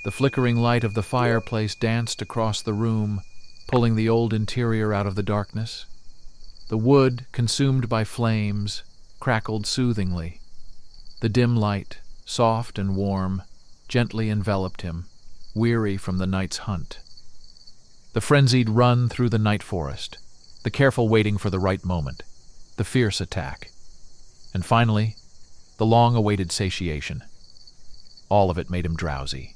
The flickering light of the fireplace danced across the room, pulling the old interior out of the darkness. The wood, consumed by flames, crackled soothingly. The dim light, soft and warm, gently enveloped him, weary from the night's hunt. The frenzied run through the night forest, the careful waiting for the right moment, the fierce attack, and finally, the long-awaited satiation. All of it made him drowsy.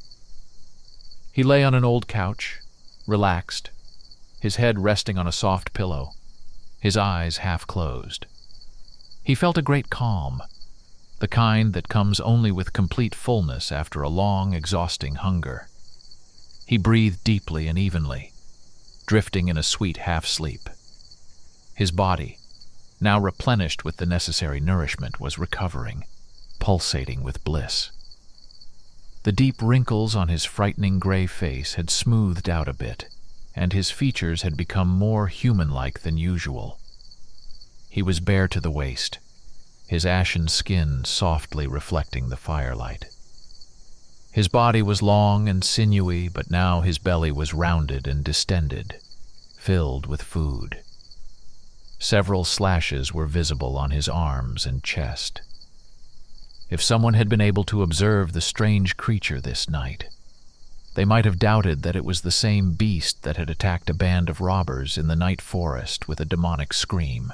He lay on an old couch, relaxed, his head resting on a soft pillow, his eyes half closed. He felt a great calm, the kind that comes only with complete fullness after a long, exhausting hunger. He breathed deeply and evenly, drifting in a sweet half-sleep. His body, now replenished with the necessary nourishment, was recovering, pulsating with bliss. The deep wrinkles on his frightening gray face had smoothed out a bit, and his features had become more human-like than usual. He was bare to the waist, his ashen skin softly reflecting the firelight. His body was long and sinewy, but now his belly was rounded and distended, filled with food. Several slashes were visible on his arms and chest. If someone had been able to observe the strange creature this night, they might have doubted that it was the same beast that had attacked a band of robbers in the night forest with a demonic scream.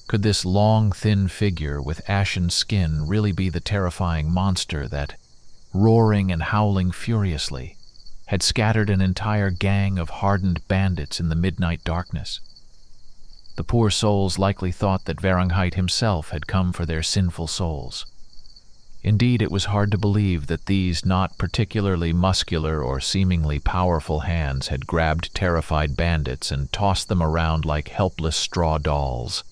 Could this long, thin figure with ashen skin really be the terrifying monster that, roaring and howling furiously, had scattered an entire gang of hardened bandits in the midnight darkness? The poor souls likely thought that Varanghite himself had come for their sinful souls. Indeed, it was hard to believe that these not particularly muscular or seemingly powerful hands had grabbed terrified bandits and tossed them around like helpless straw dolls,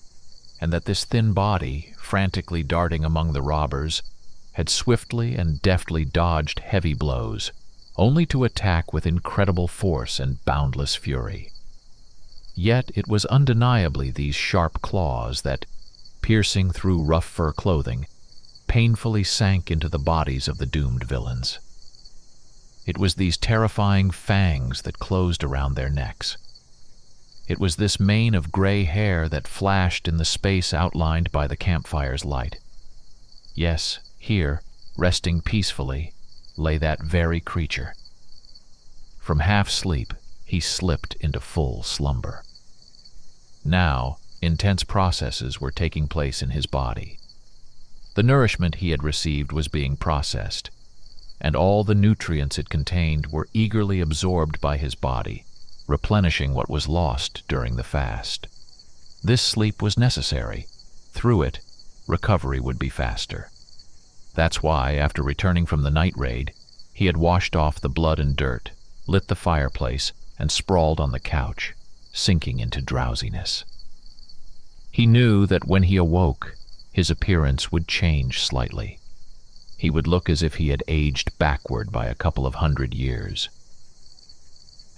and that this thin body, frantically darting among the robbers, had swiftly and deftly dodged heavy blows, only to attack with incredible force and boundless fury. Yet it was undeniably these sharp claws that, piercing through rough fur clothing, painfully sank into the bodies of the doomed villains. It was these terrifying fangs that closed around their necks. It was this mane of gray hair that flashed in the space outlined by the campfire's light. Yes, here, resting peacefully, lay that very creature. From half-sleep, he slipped into full slumber. Now, intense processes were taking place in his body. The nourishment he had received was being processed, and all the nutrients it contained were eagerly absorbed by his body, replenishing what was lost during the fast. This sleep was necessary. Through it, recovery would be faster. That's why, after returning from the night raid, he had washed off the blood and dirt, lit the fireplace, and sprawled on the couch, sinking into drowsiness. He knew that when he awoke, his appearance would change slightly. He would look as if he had aged backward by a couple of 100 years.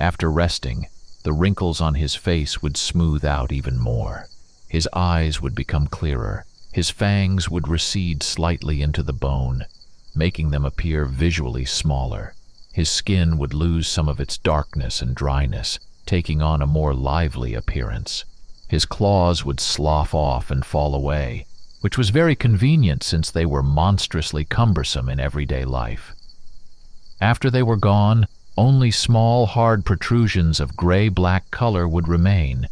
After resting, the wrinkles on his face would smooth out even more. His eyes would become clearer. His fangs would recede slightly into the bone, making them appear visually smaller. His skin would lose some of its darkness and dryness, taking on a more lively appearance. His claws would slough off and fall away, which was very convenient since they were monstrously cumbersome in everyday life. After they were gone, only small, hard protrusions of gray-black color would remain,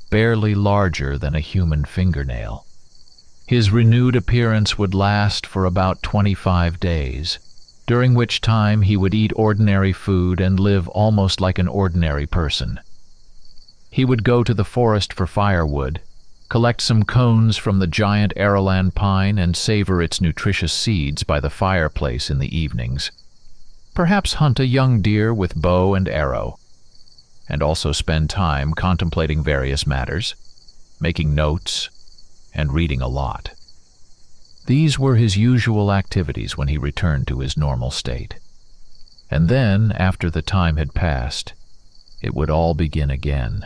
barely larger than a human fingernail. His renewed appearance would last for about 25 days, during which time he would eat ordinary food and live almost like an ordinary person. He would go to the forest for firewood, collect some cones from the giant Aralan pine and savor its nutritious seeds by the fireplace in the evenings. Perhaps hunt a young deer with bow and arrow, and also spend time contemplating various matters, making notes, and reading a lot. These were his usual activities when he returned to his normal state. And then, after the time had passed, it would all begin again.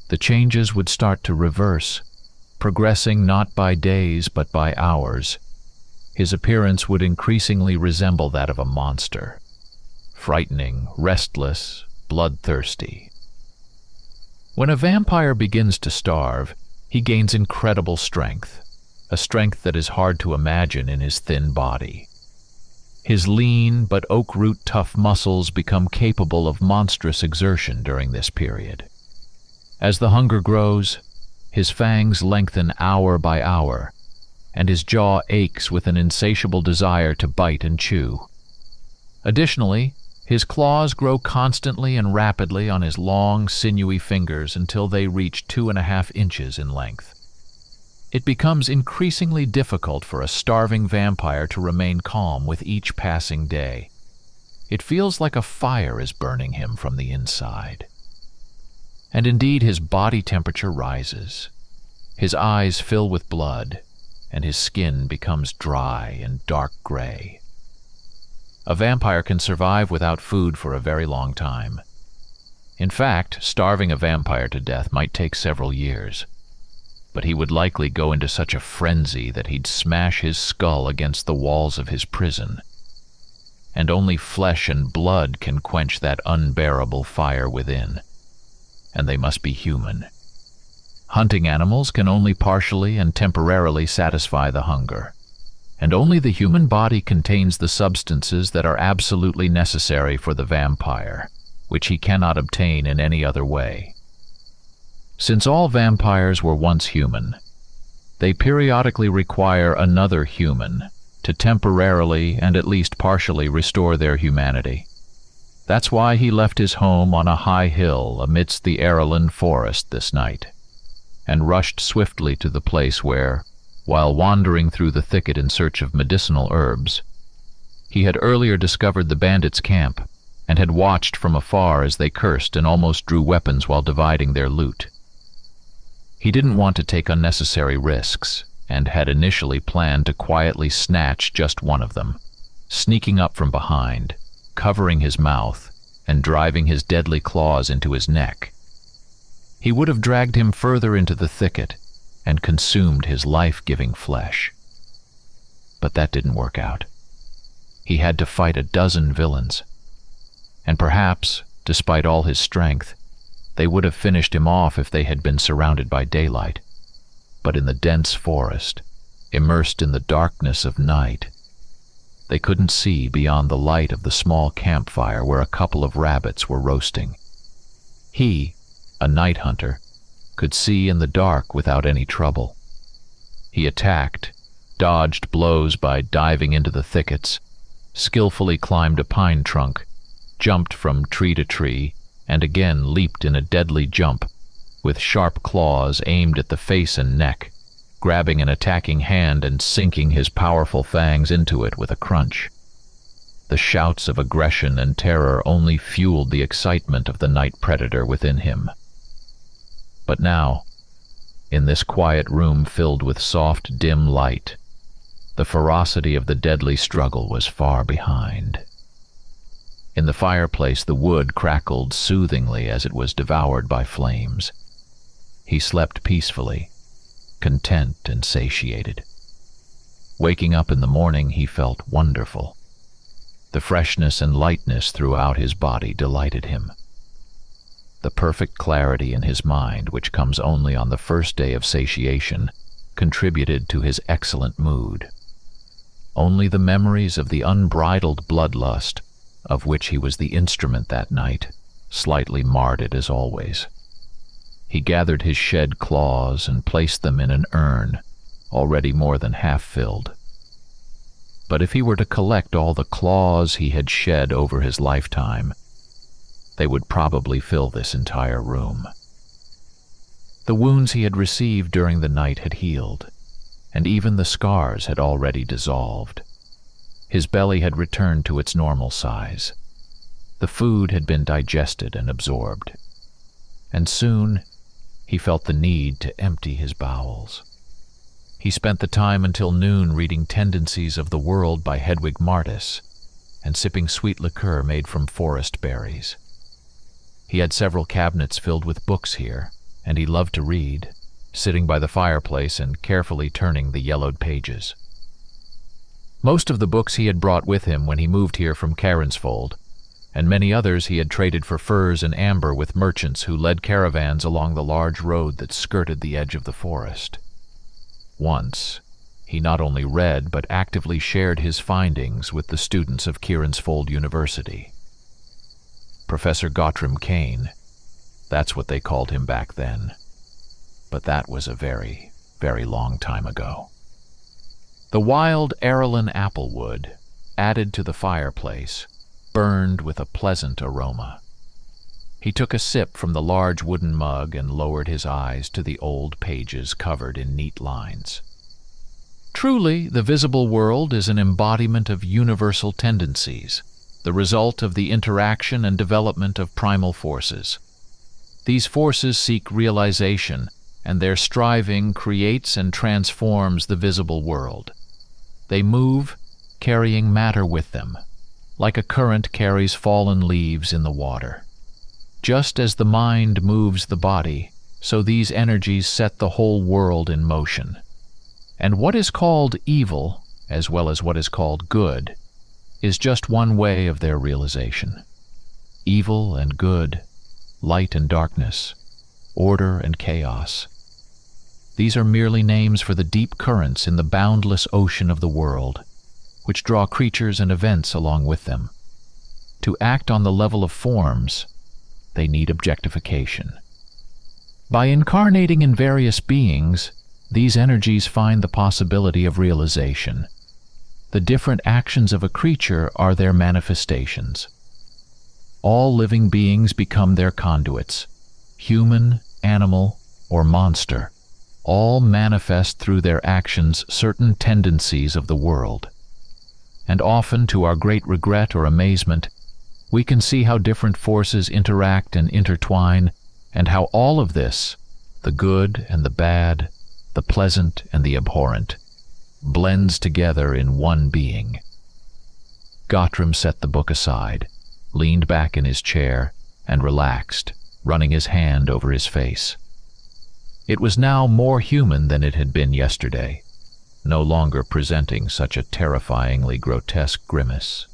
The changes would start to reverse, progressing not by days but by hours. his appearance would increasingly resemble that of a monster. Frightening, restless, bloodthirsty. When a vampire begins to starve, he gains incredible strength, a strength that is hard to imagine in his thin body. His lean but oak-root-tough muscles become capable of monstrous exertion during this period. As the hunger grows, his fangs lengthen hour by hour, and his jaw aches with an insatiable desire to bite and chew. Additionally, his claws grow constantly and rapidly on his long, sinewy fingers until they reach 2.5 inches in length. It becomes increasingly difficult for a starving vampire to remain calm with each passing day. It feels like a fire is burning him from the inside. And indeed, his body temperature rises. His eyes fill with blood, and his skin becomes dry and dark gray. A vampire can survive without food for a very long time. In fact, starving a vampire to death might take several years. But he would likely go into such a frenzy that he'd smash his skull against the walls of his prison. And only flesh and blood can quench that unbearable fire within. And they must be human. Hunting animals can only partially and temporarily satisfy the hunger. And only the human body contains the substances that are absolutely necessary for the vampire, which he cannot obtain in any other way. Since all vampires were once human, they periodically require another human to temporarily and at least partially restore their humanity. That's why he left his home on a high hill amidst the Ireland forest this night, and rushed swiftly to the place where, while wandering through the thicket in search of medicinal herbs, he had earlier discovered the bandits' camp and had watched from afar as they cursed and almost drew weapons while dividing their loot. He didn't want to take unnecessary risks and had initially planned to quietly snatch just one of them, sneaking up from behind, covering his mouth, and driving his deadly claws into his neck. He would have dragged him further into the thicket and consumed his life-giving flesh. But that didn't work out. He had to fight a dozen villains, and perhaps, despite all his strength, they would have finished him off if they had been surrounded by daylight. But in the dense forest, immersed in the darkness of night, they couldn't see beyond the light of the small campfire where a couple of rabbits were roasting. He, a night hunter, could see in the dark without any trouble. He attacked, dodged blows by diving into the thickets, skillfully climbed a pine trunk, jumped from tree to tree, and again leaped in a deadly jump, with sharp claws aimed at the face and neck, grabbing an attacking hand and sinking his powerful fangs into it with a crunch. The shouts of aggression and terror only fueled the excitement of the night predator within him. But now, in this quiet room filled with soft, dim light, the ferocity of the deadly struggle was far behind. In the fireplace, the wood crackled soothingly as it was devoured by flames. He slept peacefully, content and satiated. Waking up in the morning, he felt wonderful. The freshness and lightness throughout his body delighted him. The perfect clarity in his mind, which comes only on the first day of satiation, contributed to his excellent mood. Only the memories of the unbridled bloodlust, of which he was the instrument that night, slightly marred it as always. He gathered his shed claws and placed them in an urn, already more than half filled. But if he were to collect all the claws he had shed over his lifetime, they would probably fill this entire room. The wounds he had received during the night had healed, and even the scars had already dissolved. His belly had returned to its normal size. The food had been digested and absorbed, and soon he felt the need to empty his bowels. He spent the time until noon reading Tendencies of the World by Hedwig Martis and sipping sweet liqueur made from forest berries. He had several cabinets filled with books here, and he loved to read, sitting by the fireplace and carefully turning the yellowed pages. Most of the books he had brought with him when he moved here from Caronsfold, and many others he had traded for furs and amber with merchants who led caravans along the large road that skirted the edge of the forest. Once, he not only read but actively shared his findings with the students of Caronsfold University. Professor Gottram Kane, that's what they called him back then. But that was a very, very long time ago. The wild Arelyn applewood, added to the fireplace, burned with a pleasant aroma. He took a sip from the large wooden mug and lowered his eyes to the old pages covered in neat lines. Truly, the visible world is an embodiment of universal tendencies, the result of the interaction and development of primal forces. These forces seek realization, and their striving creates and transforms the visible world. They move, carrying matter with them, like a current carries fallen leaves in the water. Just as the mind moves the body, so these energies set the whole world in motion. And what is called evil, as well as what is called good, is just one way of their realization. Evil and good, light and darkness, order and chaos. These are merely names for the deep currents in the boundless ocean of the world, which draw creatures and events along with them. To act on the level of forms, they need objectification. By incarnating in various beings, these energies find the possibility of realization. The different actions of a creature are their manifestations. All living beings become their conduits. Human, animal, or monster, all manifest through their actions certain tendencies of the world. And often, to our great regret or amazement, we can see how different forces interact and intertwine, and how all of this, the good and the bad, the pleasant and the abhorrent, blends together in one being. Gottram set the book aside, leaned back in his chair, and relaxed, running his hand over his face. It was now more human than it had been yesterday, no longer presenting such a terrifyingly grotesque grimace.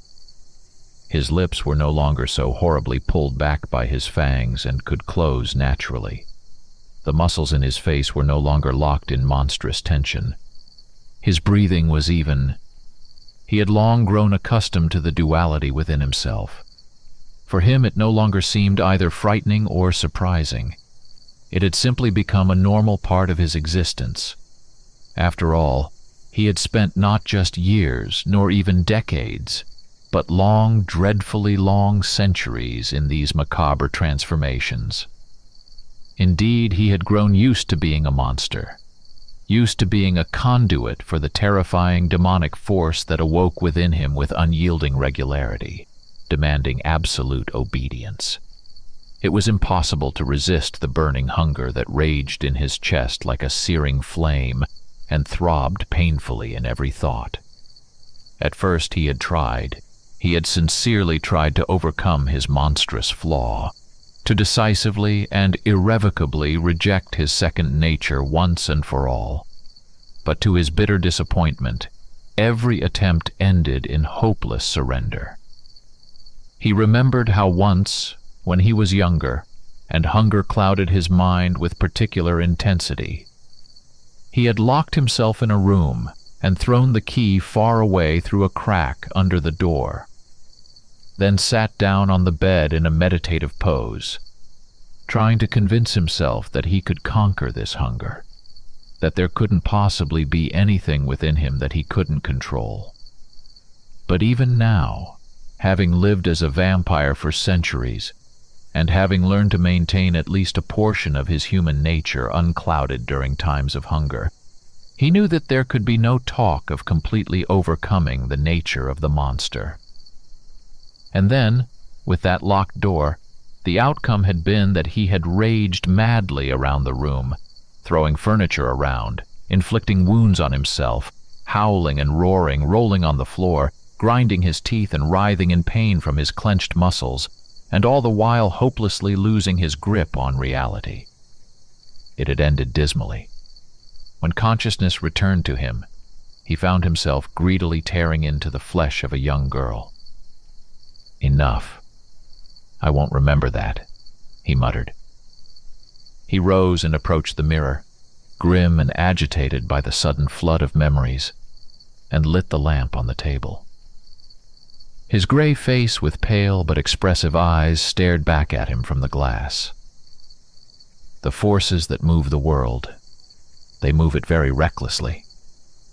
His lips were no longer so horribly pulled back by his fangs and could close naturally. The muscles in his face were no longer locked in monstrous tension. His breathing was even. He had long grown accustomed to the duality within himself. For him it no longer seemed either frightening or surprising. It had simply become a normal part of his existence. After all, he had spent not just years, nor even decades, but long, dreadfully long centuries in these macabre transformations. Indeed, he had grown used to being a monster, used to being a conduit for the terrifying demonic force that awoke within him with unyielding regularity, demanding absolute obedience. It was impossible to resist the burning hunger that raged in his chest like a searing flame and throbbed painfully in every thought. At first he had sincerely tried to overcome his monstrous flaw, to decisively and irrevocably reject his second nature once and for all. But to his bitter disappointment, every attempt ended in hopeless surrender. He remembered how once, when he was younger, and hunger clouded his mind with particular intensity, he had locked himself in a room and thrown the key far away through a crack under the door, then sat down on the bed in a meditative pose, trying to convince himself that he could conquer this hunger, that there couldn't possibly be anything within him that he couldn't control. But even now, having lived as a vampire for centuries, and having learned to maintain at least a portion of his human nature unclouded during times of hunger, he knew that there could be no talk of completely overcoming the nature of the monster. And then, with that locked door, the outcome had been that he had raged madly around the room, throwing furniture around, inflicting wounds on himself, howling and roaring, rolling on the floor, grinding his teeth and writhing in pain from his clenched muscles, and all the while hopelessly losing his grip on reality. It had ended dismally. When consciousness returned to him, he found himself greedily tearing into the flesh of a young girl. "Enough. I won't remember that," he muttered. He rose and approached the mirror, grim and agitated by the sudden flood of memories, and lit the lamp on the table. His gray face with pale but expressive eyes stared back at him from the glass. "The forces that move the world, they move it very recklessly,"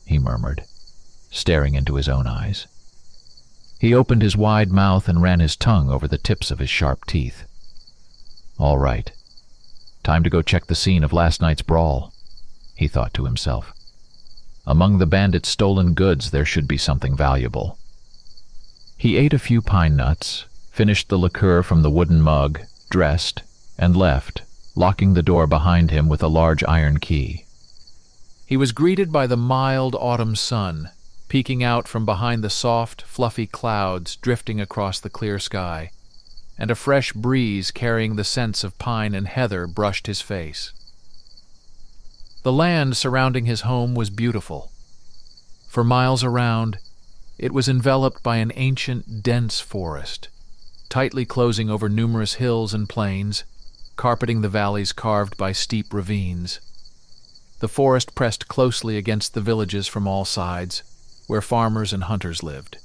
he murmured, staring into his own eyes. He opened his wide mouth and ran his tongue over the tips of his sharp teeth. "All right. Time to go check the scene of last night's brawl," he thought to himself. "Among the bandits' stolen goods there should be something valuable." He ate a few pine nuts, finished the liqueur from the wooden mug, dressed, and left, locking the door behind him with a large iron key. He was greeted by the mild autumn sun, peeking out from behind the soft, fluffy clouds drifting across the clear sky, and a fresh breeze carrying the scents of pine and heather brushed his face. The land surrounding his home was beautiful. For miles around, it was enveloped by an ancient, dense forest, tightly closing over numerous hills and plains, carpeting the valleys carved by steep ravines. The forest pressed closely against the villages from all sides, where farmers and hunters lived.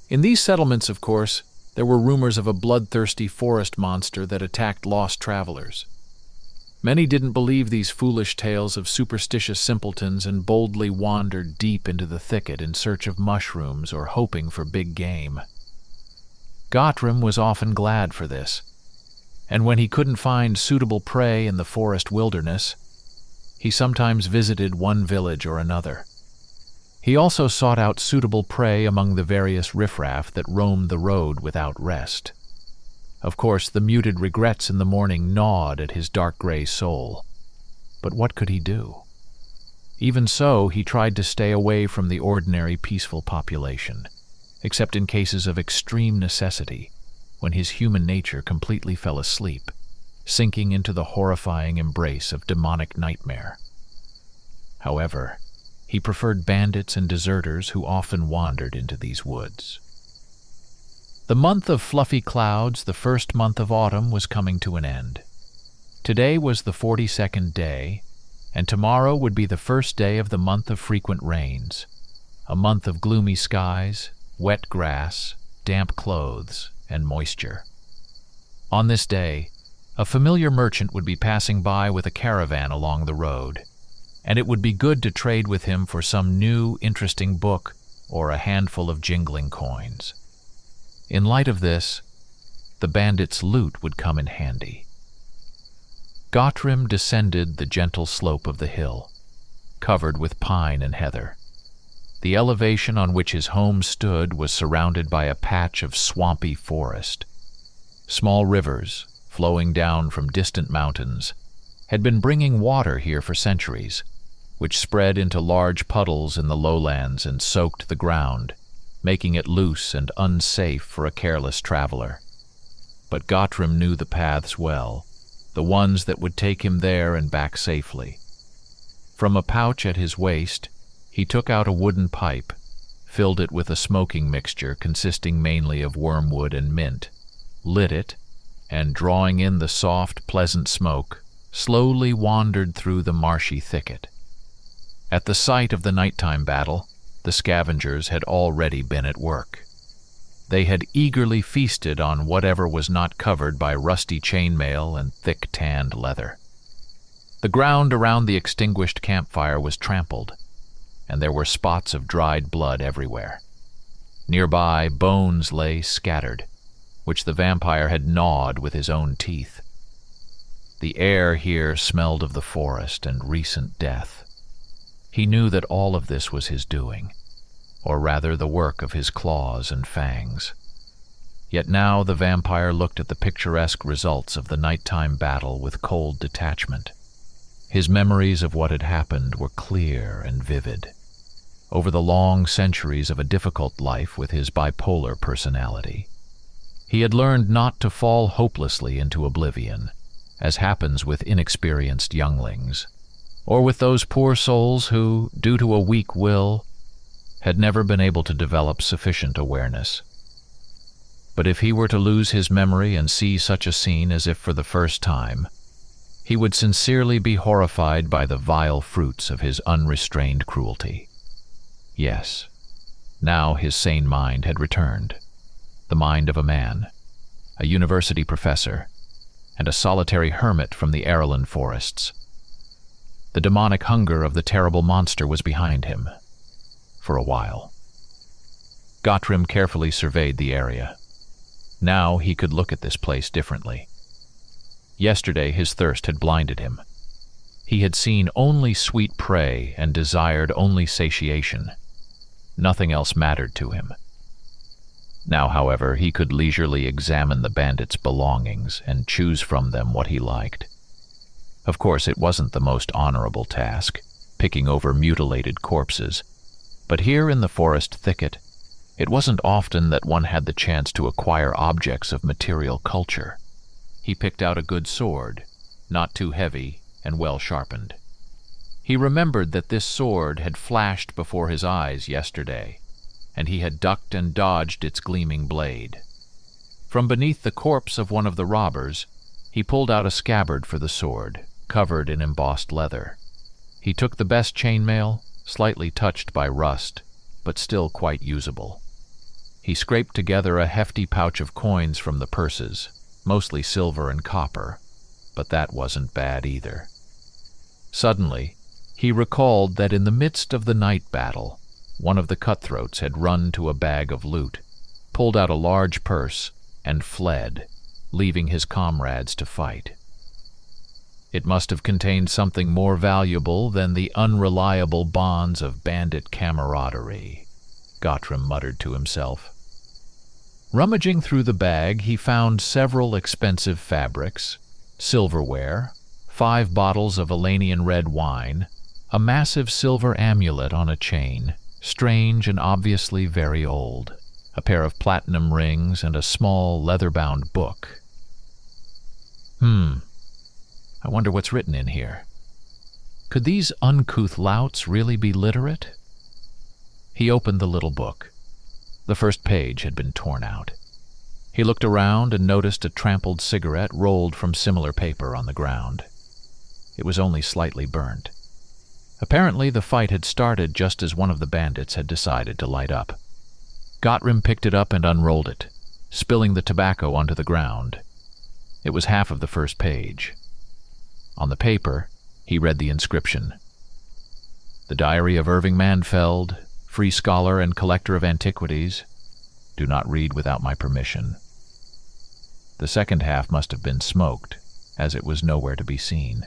In these settlements, of course, there were rumors of a bloodthirsty forest monster that attacked lost travelers. Many didn't believe these foolish tales of superstitious simpletons and boldly wandered deep into the thicket in search of mushrooms or hoping for big game. Gottrim was often glad for this, and when he couldn't find suitable prey in the forest wilderness, he sometimes visited one village or another. He also sought out suitable prey among the various riffraff that roamed the road without rest. Of course, the muted regrets in the morning gnawed at his dark gray soul. But what could he do? Even so, he tried to stay away from the ordinary peaceful population, except in cases of extreme necessity, when his human nature completely fell asleep, sinking into the horrifying embrace of demonic nightmare. However, he preferred bandits and deserters who often wandered into these woods. The month of fluffy clouds, the first month of autumn, was coming to an end. Today was the 42nd day, and tomorrow would be the first day of the month of frequent rains, a month of gloomy skies, wet grass, damp clothes, and moisture. On this day, a familiar merchant would be passing by with a caravan along the road, and it would be good to trade with him for some new, interesting book or a handful of jingling coins. In light of this, the bandit's loot would come in handy. Gottrim descended the gentle slope of the hill, covered with pine and heather. The elevation on which his home stood was surrounded by a patch of swampy forest. Small rivers, flowing down from distant mountains, had been bringing water here for centuries, which spread into large puddles in the lowlands and soaked the ground, making it loose and unsafe for a careless traveler. But Gottrim knew the paths well, the ones that would take him there and back safely. From a pouch at his waist, he took out a wooden pipe, filled it with a smoking mixture consisting mainly of wormwood and mint, lit it, and drawing in the soft, pleasant smoke, slowly wandered through the marshy thicket. At the site of the nighttime battle, the scavengers had already been at work. They had eagerly feasted on whatever was not covered by rusty chainmail and thick tanned leather. The ground around the extinguished campfire was trampled, and there were spots of dried blood everywhere. Nearby, bones lay scattered, which the vampire had gnawed with his own teeth. The air here smelled of the forest and recent death. He knew that all of this was his doing, or rather the work of his claws and fangs. Yet now the vampire looked at the picturesque results of the nighttime battle with cold detachment. His memories of what had happened were clear and vivid. Over the long centuries of a difficult life with his bipolar personality, he had learned not to fall hopelessly into oblivion, as happens with inexperienced younglings, or with those poor souls who, due to a weak will, had never been able to develop sufficient awareness. But if he were to lose his memory and see such a scene as if for the first time, he would sincerely be horrified by the vile fruits of his unrestrained cruelty. Yes, now his sane mind had returned, the mind of a man, a university professor, and a solitary hermit from the Arellan forests. The demonic hunger of the terrible monster was behind him, for a while. Gottrim carefully surveyed the area. Now he could look at this place differently. Yesterday his thirst had blinded him. He had seen only sweet prey and desired only satiation. Nothing else mattered to him. Now, however, he could leisurely examine the bandit's belongings and choose from them what he liked. Of course, it wasn't the most honorable task, picking over mutilated corpses, but here in the forest thicket, it wasn't often that one had the chance to acquire objects of material culture. He picked out a good sword, not too heavy and well sharpened. He remembered that this sword had flashed before his eyes yesterday, and he had ducked and dodged its gleaming blade. From beneath the corpse of one of the robbers, he pulled out a scabbard for the sword, covered in embossed leather. He took the best chainmail, slightly touched by rust, but still quite usable. He scraped together a hefty pouch of coins from the purses, mostly silver and copper, but that wasn't bad either. Suddenly, he recalled that in the midst of the night battle, one of the cutthroats had run to a bag of loot, pulled out a large purse, and fled, leaving his comrades to fight. It must have contained something more valuable than the unreliable bonds of bandit camaraderie, Gottrim muttered to himself. Rummaging through the bag, he found several expensive fabrics, silverware, 5 bottles of Elenian red wine, a massive silver amulet on a chain, strange and obviously very old, a pair of platinum rings, and a small leather-bound book. I wonder what's written in here. Could these uncouth louts really be literate? He opened the little book. The first page had been torn out. He looked around and noticed a trampled cigarette rolled from similar paper on the ground. It was only slightly burned. Apparently the fight had started just as one of the bandits had decided to light up. Gottrim picked it up and unrolled it, spilling the tobacco onto the ground. It was half of the first page. On the paper, he read the inscription: "The Diary of Irving Manfeld, free scholar and collector of antiquities. Do not read without my permission." The second half must have been smoked, as it was nowhere to be seen.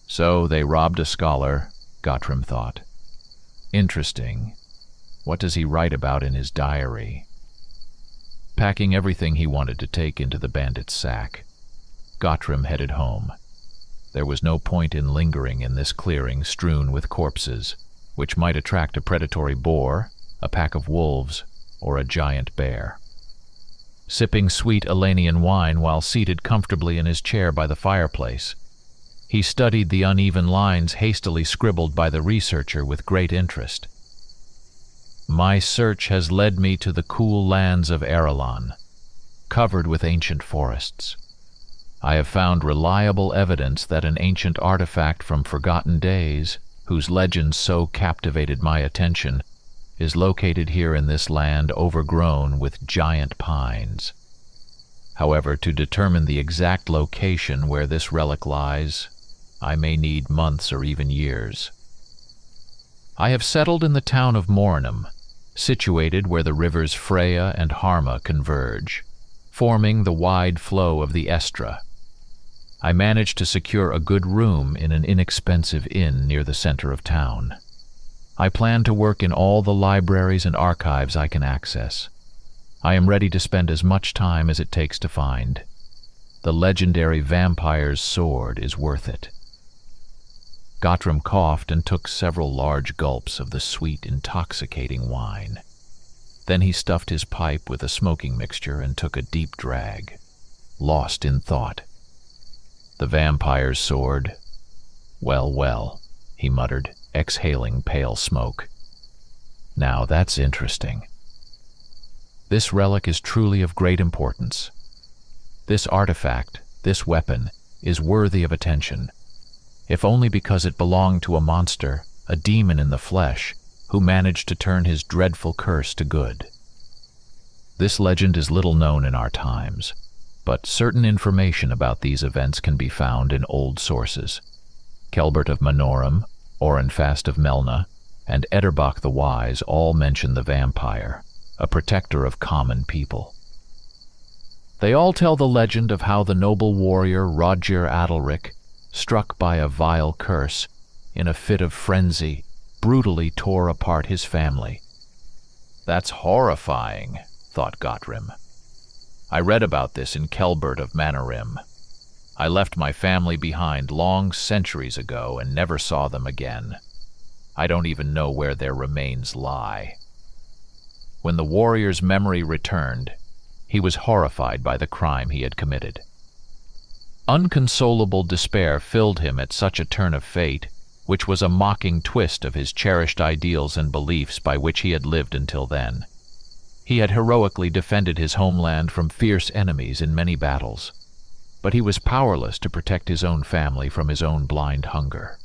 So they robbed a scholar, Gottrim thought. Interesting. What does he write about in his diary? Packing everything he wanted to take into the bandit's sack, Gottrim headed home. There was no point in lingering in this clearing strewn with corpses, which might attract a predatory boar, a pack of wolves, or a giant bear. Sipping sweet Elenian wine while seated comfortably in his chair by the fireplace, he studied the uneven lines hastily scribbled by the researcher with great interest. My search has led me to the cool lands of Arellan, covered with ancient forests. I have found reliable evidence that an ancient artifact from forgotten days, whose legends so captivated my attention, is located here in this land overgrown with giant pines. However, to determine the exact location where this relic lies, I may need months or even years. I have settled in the town of Mornham, situated where the rivers Freya and Harma converge, forming the wide flow of the Estra. I managed to secure a good room in an inexpensive inn near the center of town. I plan to work in all the libraries and archives I can access. I am ready to spend as much time as it takes to find. The legendary vampire's sword is worth it. Gottrim coughed and took several large gulps of the sweet, intoxicating wine. Then he stuffed his pipe with a smoking mixture and took a deep drag, lost in thought. The vampire's sword. Well, well, he muttered, exhaling pale smoke. Now that's interesting. This relic is truly of great importance. This artifact, this weapon, is worthy of attention, if only because it belonged to a monster, a demon in the flesh, who managed to turn his dreadful curse to good. This legend is little known in our times, but certain information about these events can be found in old sources. Celbert of Manorum, Orenfast of Melna, and Etterbach the Wise all mention the vampire, a protector of common people. They all tell the legend of how the noble warrior Roger Adrick, struck by a vile curse, in a fit of frenzy, brutally tore apart his family. That's horrifying, thought Gottrim. I read about this in Celbert of Manorum. I left my family behind long centuries ago and never saw them again. I don't even know where their remains lie. When the warrior's memory returned, he was horrified by the crime he had committed. Unconsolable despair filled him at such a turn of fate, which was a mocking twist of his cherished ideals and beliefs by which he had lived until then. He had heroically defended his homeland from fierce enemies in many battles, but he was powerless to protect his own family from his own blind hunger.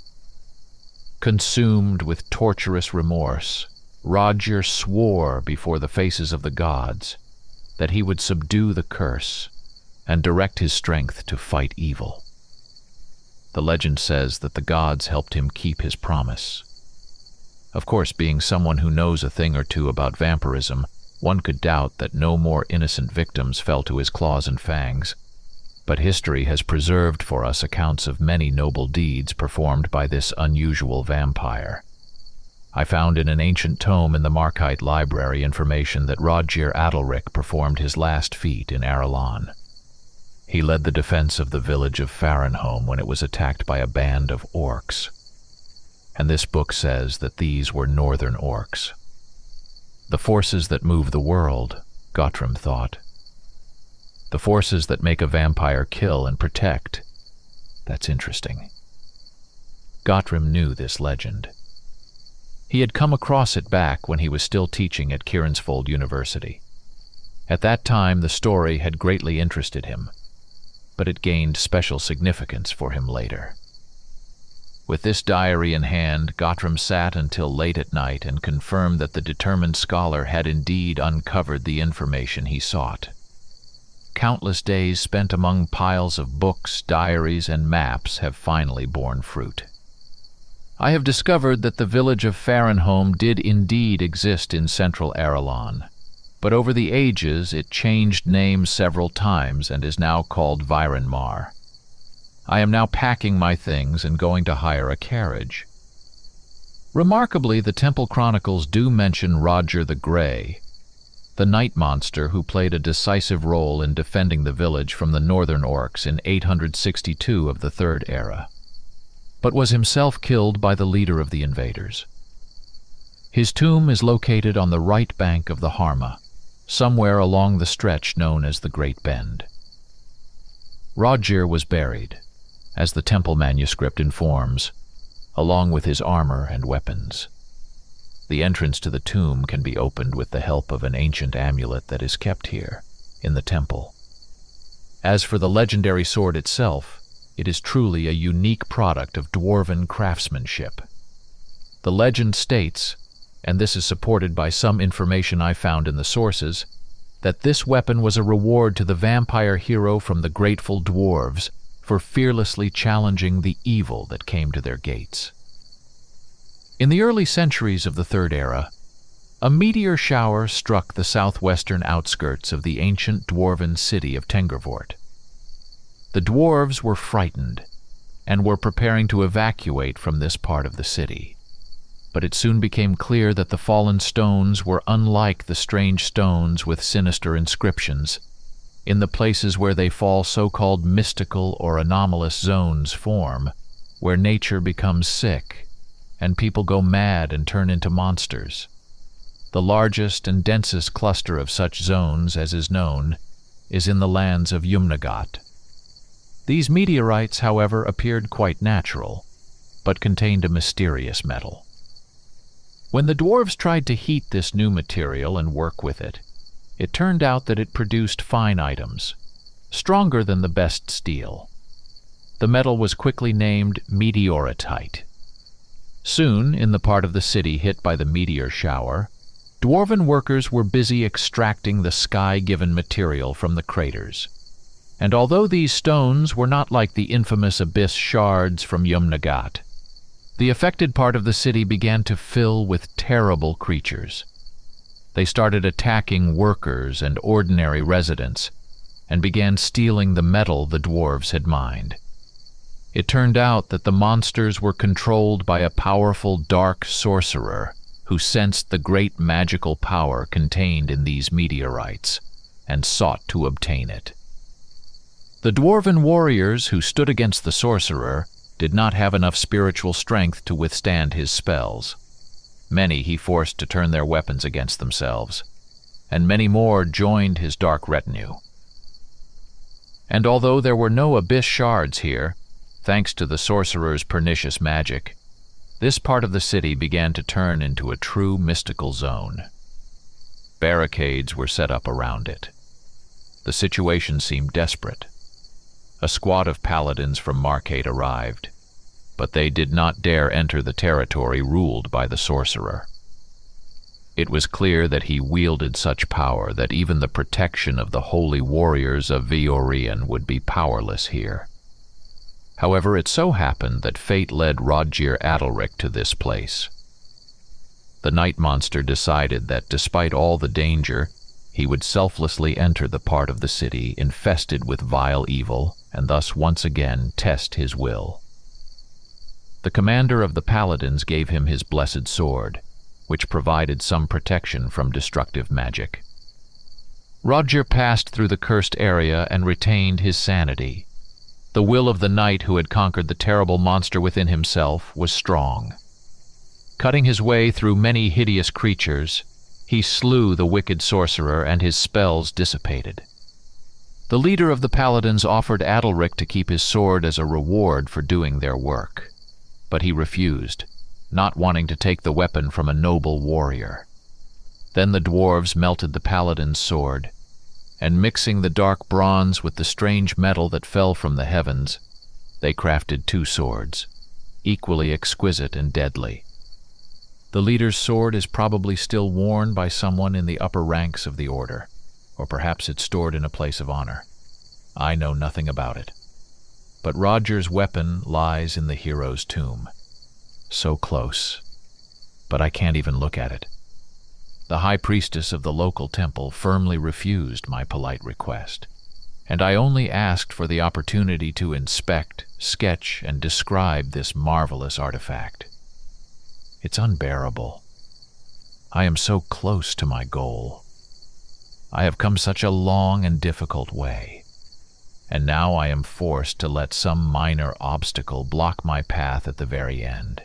Consumed with torturous remorse, Roger swore before the faces of the gods that he would subdue the curse and direct his strength to fight evil. The legend says that the gods helped him keep his promise. Of course, being someone who knows a thing or two about vampirism, one could doubt that no more innocent victims fell to his claws and fangs, but history has preserved for us accounts of many noble deeds performed by this unusual vampire. I found in an ancient tome in the Markite Library information that Roger Adrick performed his last feat in Arelon. He led the defense of the village of Farenholm when it was attacked by a band of orcs. And this book says that these were northern orcs. The forces that move the world, Gottrim thought. The forces that make a vampire kill and protect. That's interesting. Gottrim knew this legend. He had come across it back when he was still teaching at Kiransvold University. At that time, the story had greatly interested him, but it gained special significance for him later. With this diary in hand, Gottrim sat until late at night and confirmed that the determined scholar had indeed uncovered the information he sought. Countless days spent among piles of books, diaries, and maps have finally borne fruit. I have discovered that the village of Farenholm did indeed exist in central Arelon, but over the ages it changed names several times and is now called Virenmar. I am now packing my things and going to hire a carriage. Remarkably, the Temple Chronicles do mention Roger the Grey, the night monster who played a decisive role in defending the village from the northern orcs in 862 of the Third Era, but was himself killed by the leader of the invaders. His tomb is located on the right bank of the Harma, somewhere along the stretch known as the Great Bend. Roger was buried, as the temple manuscript informs, along with his armor and weapons. The entrance to the tomb can be opened with the help of an ancient amulet that is kept here, in the temple. As for the legendary sword itself, it is truly a unique product of dwarven craftsmanship. The legend states, and this is supported by some information I found in the sources, that this weapon was a reward to the vampire hero from the grateful dwarves for fearlessly challenging the evil that came to their gates. In the early centuries of the Third Era, a meteor shower struck the southwestern outskirts of the ancient dwarven city of Tengervort. The dwarves were frightened and were preparing to evacuate from this part of the city. But it soon became clear that the fallen stones were unlike the strange stones with sinister inscriptions. In the places where they fall, so-called mystical or anomalous zones form, where nature becomes sick, and people go mad and turn into monsters. The largest and densest cluster of such zones, as is known, is in the lands of Yumnagat. These meteorites, however, appeared quite natural, but contained a mysterious metal. When the dwarves tried to heat this new material and work with it, it turned out that it produced fine items, stronger than the best steel. The metal was quickly named meteoritite. Soon, in the part of the city hit by the meteor shower, dwarven workers were busy extracting the sky-given material from the craters. And although these stones were not like the infamous abyss shards from Yumnagat, the affected part of the city began to fill with terrible creatures. They started attacking workers and ordinary residents, and began stealing the metal the dwarves had mined. It turned out that the monsters were controlled by a powerful dark sorcerer who sensed the great magical power contained in these meteorites and sought to obtain it. The dwarven warriors who stood against the sorcerer did not have enough spiritual strength to withstand his spells. Many he forced to turn their weapons against themselves, and many more joined his dark retinue. And although there were no abyss shards here, thanks to the sorcerer's pernicious magic, this part of the city began to turn into a true mystical zone. Barricades were set up around it. The situation seemed desperate. A squad of paladins from Marcate arrived, but they did not dare enter the territory ruled by the sorcerer. It was clear that he wielded such power that even the protection of the holy warriors of Viorian would be powerless here. However, it so happened that fate led Roger Adrick to this place. The night monster decided that despite all the danger, he would selflessly enter the part of the city infested with vile evil and thus once again test his will. The commander of the paladins gave him his blessed sword, which provided some protection from destructive magic. Roger passed through the cursed area and retained his sanity. The will of the knight who had conquered the terrible monster within himself was strong. Cutting his way through many hideous creatures, he slew the wicked sorcerer and his spells dissipated. The leader of the paladins offered Adrick to keep his sword as a reward for doing their work, but he refused, not wanting to take the weapon from a noble warrior. Then the dwarves melted the paladin's sword, and mixing the dark bronze with the strange metal that fell from the heavens, they crafted two swords, equally exquisite and deadly. The leader's sword is probably still worn by someone in the upper ranks of the order, or perhaps it's stored in a place of honor. I know nothing about it. But Roger's weapon lies in the hero's tomb. So close, but I can't even look at it. The high priestess of the local temple firmly refused my polite request, and I only asked for the opportunity to inspect, sketch, and describe this marvelous artifact. It's unbearable. I am so close to my goal. I have come such a long and difficult way, and now I am forced to let some minor obstacle block my path at the very end.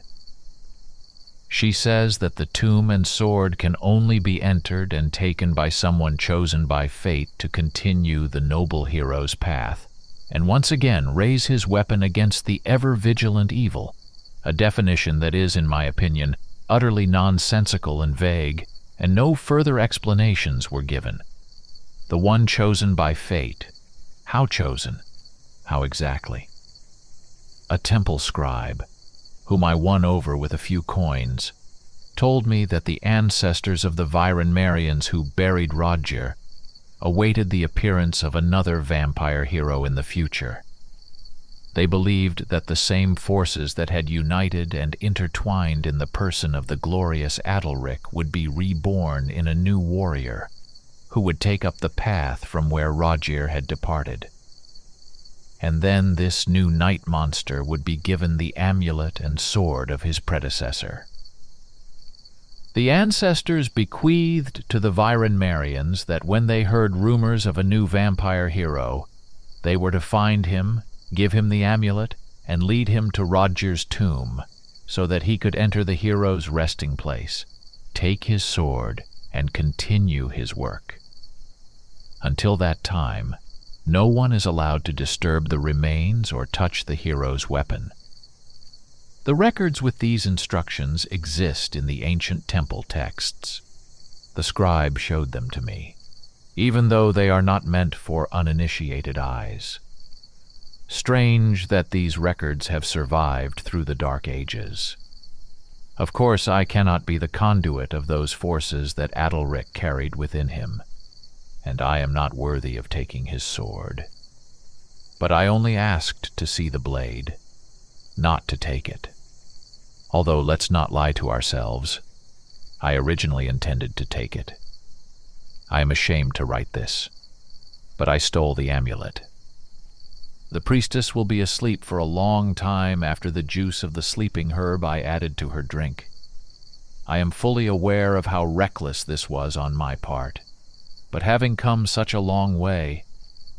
She says that the tomb and sword can only be entered and taken by someone chosen by fate to continue the noble hero's path, and once again raise his weapon against the ever-vigilant evil, a definition that is, in my opinion, utterly nonsensical and vague, and no further explanations were given. The one chosen by fate. How chosen? How exactly? A temple scribe, whom I won over with a few coins, told me that the ancestors of the Virenmarians who buried Roger awaited the appearance of another vampire hero in the future. They believed that the same forces that had united and intertwined in the person of the glorious Adrick would be reborn in a new warrior, who would take up the path from where Roger had departed. And then this new night monster would be given the amulet and sword of his predecessor. The ancestors bequeathed to the Virenmarians that when they heard rumors of a new vampire hero, they were to find him, give him the amulet, and lead him to Roger's tomb, so that he could enter the hero's resting place, take his sword, and continue his work. Until that time, no one is allowed to disturb the remains or touch the hero's weapon. The records with these instructions exist in the ancient temple texts. The scribe showed them to me, even though they are not meant for uninitiated eyes. Strange that these records have survived through the Dark Ages. Of course, I cannot be the conduit of those forces that Adrick carried within him, and I am not worthy of taking his sword. But I only asked to see the blade, not to take it. Although, let's not lie to ourselves, I originally intended to take it. I am ashamed to write this, but I stole the amulet. The priestess will be asleep for a long time after the juice of the sleeping herb I added to her drink. I am fully aware of how reckless this was on my part, but having come such a long way,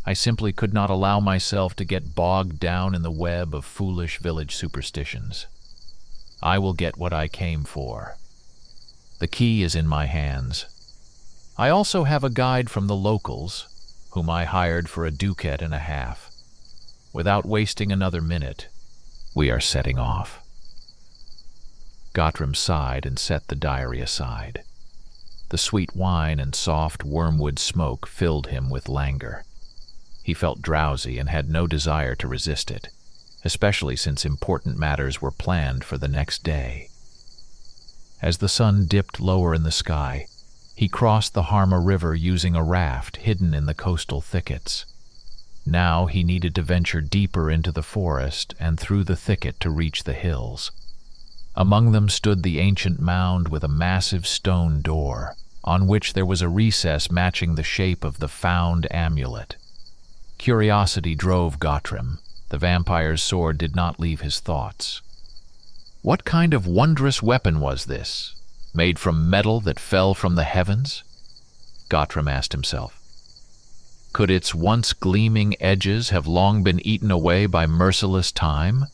I simply could not allow myself to get bogged down in the web of foolish village superstitions. I will get what I came for. The key is in my hands. I also have a guide from the locals, whom I hired for a ducat and a half. Without wasting another minute, we are setting off. Gottram sighed and set the diary aside. The sweet wine and soft wormwood smoke filled him with languor. He felt drowsy and had no desire to resist it, especially since important matters were planned for the next day. As the sun dipped lower in the sky, he crossed the Harma River using a raft hidden in the coastal thickets. Now he needed to venture deeper into the forest and through the thicket to reach the hills. Among them stood the ancient mound with a massive stone door, on which there was a recess matching the shape of the found amulet. Curiosity drove Gottram. The vampire's sword did not leave his thoughts. What kind of wondrous weapon was this, made from metal that fell from the heavens? Gottram asked himself. Could its once gleaming edges have long been eaten away by merciless time?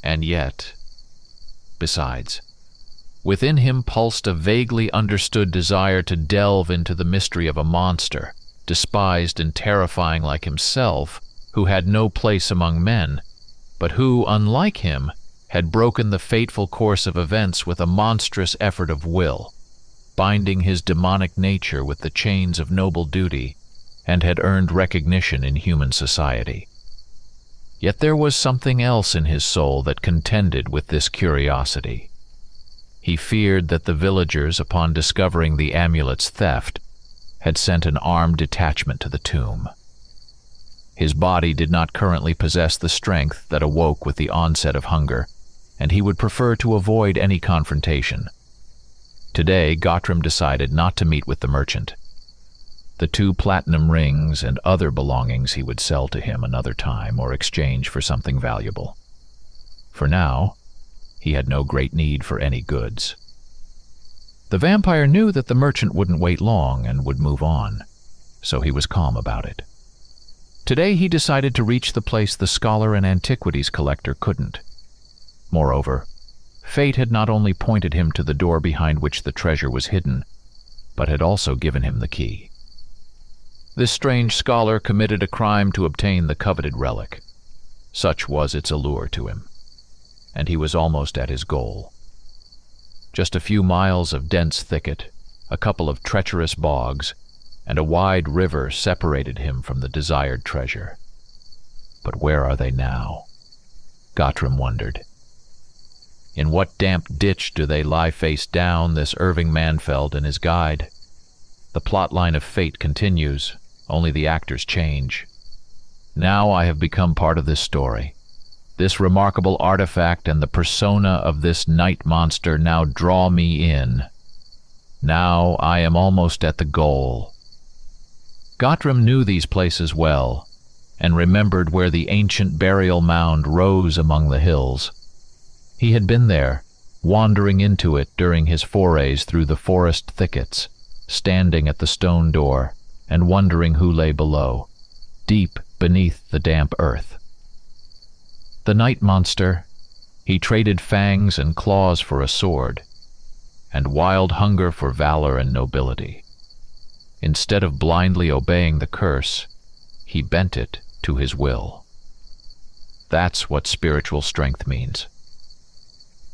And yet, besides, within him pulsed a vaguely understood desire to delve into the mystery of a monster, despised and terrifying like himself, who had no place among men, but who, unlike him, had broken the fateful course of events with a monstrous effort of will, binding his demonic nature with the chains of noble duty, and had earned recognition in human society. Yet there was something else in his soul that contended with this curiosity. He feared that the villagers, upon discovering the amulet's theft, had sent an armed detachment to the tomb. His body did not currently possess the strength that awoke with the onset of hunger, and he would prefer to avoid any confrontation. Today, Gottram decided not to meet with the merchant. The 2 platinum rings and other belongings he would sell to him another time or exchange for something valuable. For now, he had no great need for any goods. The vampire knew that the merchant wouldn't wait long and would move on, so he was calm about it. Today he decided to reach the place the scholar and antiquities collector couldn't. Moreover, fate had not only pointed him to the door behind which the treasure was hidden, but had also given him the key. This strange scholar committed a crime to obtain the coveted relic. Such was its allure to him, and he was almost at his goal. Just a few miles of dense thicket, a couple of treacherous bogs, and a wide river separated him from the desired treasure. But where are they now? Gottram wondered. In what damp ditch do they lie face down, this Irving Manfeld and his guide? The plotline of fate continues, only the actors change. Now I have become part of this story. This remarkable artifact and the persona of this night monster now draw me in. Now I am almost at the goal. Gottram knew these places well, and remembered where the ancient burial mound rose among the hills. He had been there, wandering into it during his forays through the forest thickets, standing at the stone door, and wondering who lay below, deep beneath the damp earth. The night monster, he traded fangs and claws for a sword, and wild hunger for valor and nobility. Instead of blindly obeying the curse, he bent it to his will. That's what spiritual strength means.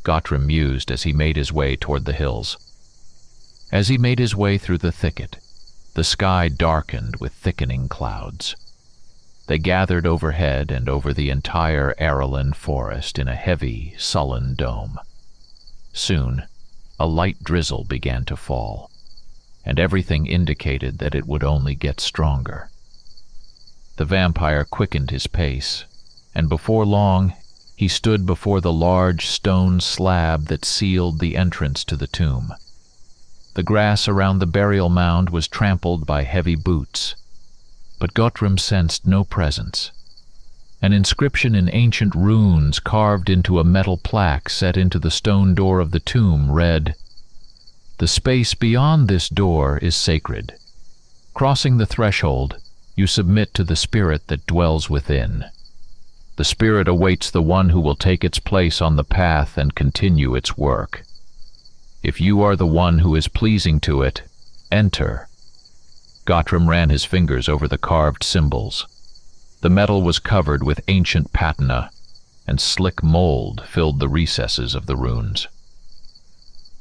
Gottram mused as he made his way toward the hills. As he made his way through the thicket, the sky darkened with thickening clouds. They gathered overhead and over the entire Arelyn forest in a heavy, sullen dome. Soon, a light drizzle began to fall, and everything indicated that it would only get stronger. The vampire quickened his pace, and before long, he stood before the large stone slab that sealed the entrance to the tomb. The grass around the burial mound was trampled by heavy boots, but Gottram sensed no presence. An inscription in ancient runes carved into a metal plaque set into the stone door of the tomb read, "The space beyond this door is sacred. Crossing the threshold, you submit to the spirit that dwells within. The spirit awaits the one who will take its place on the path and continue its work. If you are the one who is pleasing to it, enter." Gottram ran his fingers over the carved symbols. The metal was covered with ancient patina, and slick mold filled the recesses of the runes.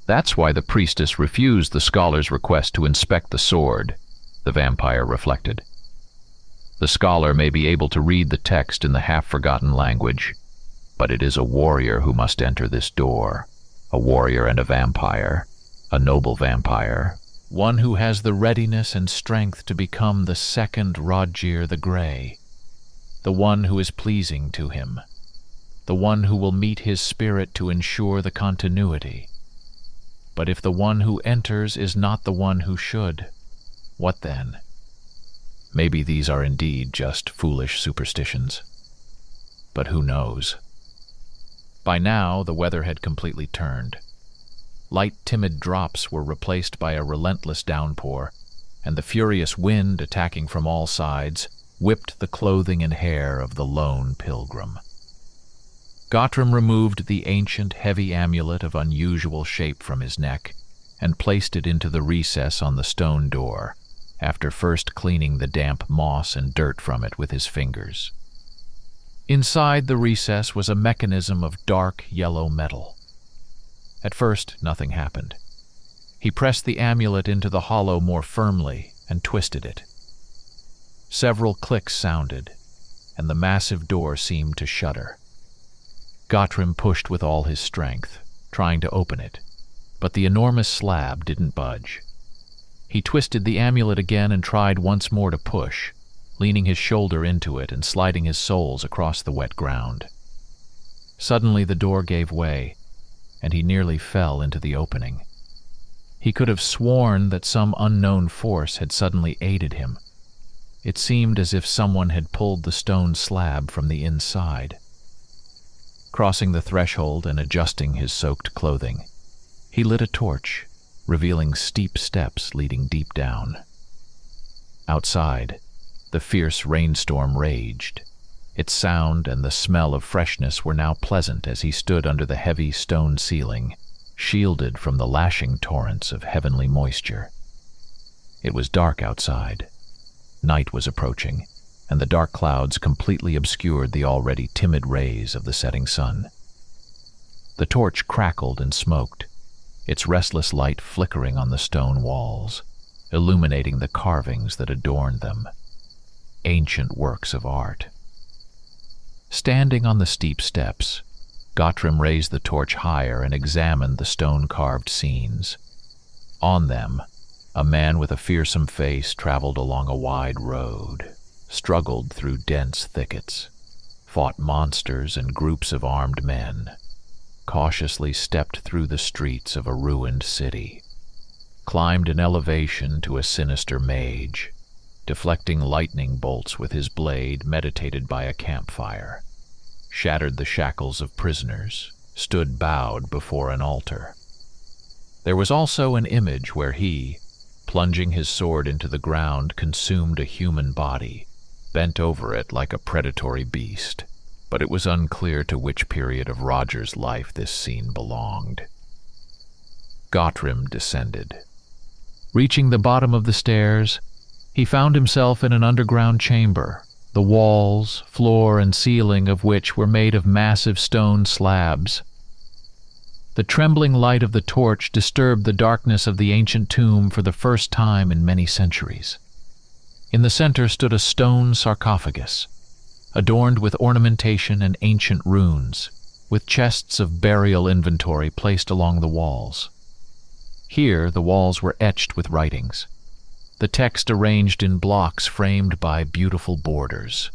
That's why the priestess refused the scholar's request to inspect the sword, the vampire reflected. The scholar may be able to read the text in the half-forgotten language, but it is a warrior who must enter this door, a warrior and a vampire, a noble vampire, one who has the readiness and strength to become the second Roger the Grey, the one who is pleasing to him, the one who will meet his spirit to ensure the continuity. But if the one who enters is not the one who should, what then? Maybe these are indeed just foolish superstitions. But who knows? By now, the weather had completely turned. Light, timid drops were replaced by a relentless downpour, and the furious wind, attacking from all sides, whipped the clothing and hair of the lone pilgrim. Gottram removed the ancient, heavy amulet of unusual shape from his neck and placed it into the recess on the stone door, after first cleaning the damp moss and dirt from it with his fingers. Inside the recess was a mechanism of dark yellow metal. At first, nothing happened. He pressed the amulet into the hollow more firmly and twisted it. Several clicks sounded, and the massive door seemed to shudder. Gottram pushed with all his strength, trying to open it, but the enormous slab didn't budge. He twisted the amulet again and tried once more to push, leaning his shoulder into it and sliding his soles across the wet ground. Suddenly the door gave way, and he nearly fell into the opening. He could have sworn that some unknown force had suddenly aided him. It seemed as if someone had pulled the stone slab from the inside. Crossing the threshold and adjusting his soaked clothing, he lit a torch, revealing steep steps leading deep down. Outside, the fierce rainstorm raged. Its sound and the smell of freshness were now pleasant as he stood under the heavy stone ceiling, shielded from the lashing torrents of heavenly moisture. It was dark outside. Night was approaching, and the dark clouds completely obscured the already timid rays of the setting sun. The torch crackled and smoked, its restless light flickering on the stone walls, illuminating the carvings that adorned them, ancient works of art. Standing on the steep steps, Gottram raised the torch higher and examined the stone-carved scenes. On them, a man with a fearsome face traveled along a wide road, struggled through dense thickets, fought monsters and groups of armed men, cautiously stepped through the streets of a ruined city, climbed an elevation to a sinister mage, deflecting lightning bolts with his blade meditated by a campfire, shattered the shackles of prisoners, stood bowed before an altar. There was also an image where he, plunging his sword into the ground, consumed a human body, bent over it like a predatory beast, but it was unclear to which period of Roger's life this scene belonged. Gottram descended. Reaching the bottom of the stairs, he found himself in an underground chamber, the walls, floor, and ceiling of which were made of massive stone slabs. The trembling light of the torch disturbed the darkness of the ancient tomb for the first time in many centuries. In the center stood a stone sarcophagus, adorned with ornamentation and ancient runes, with chests of burial inventory placed along the walls. Here the walls were etched with writings, the text arranged in blocks framed by beautiful borders.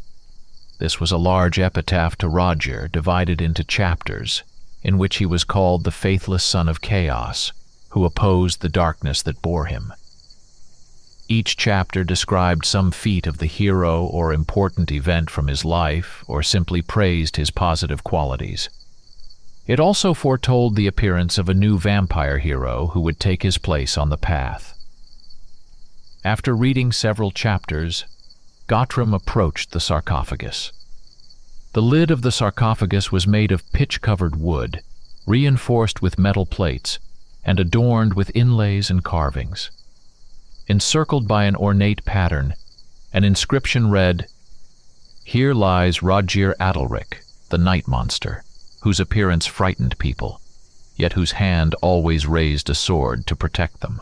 This was a large epitaph to Roger, divided into chapters, in which he was called the faithless son of chaos, who opposed the darkness that bore him. Each chapter described some feat of the hero or important event from his life, or simply praised his positive qualities. It also foretold the appearance of a new vampire hero who would take his place on the path. After reading several chapters, Gottram approached the sarcophagus. The lid of the sarcophagus was made of pitch-covered wood, reinforced with metal plates, and adorned with inlays and carvings. Encircled by an ornate pattern, an inscription read, "Here lies Roger Adrick, the night monster, whose appearance frightened people, yet whose hand always raised a sword to protect them."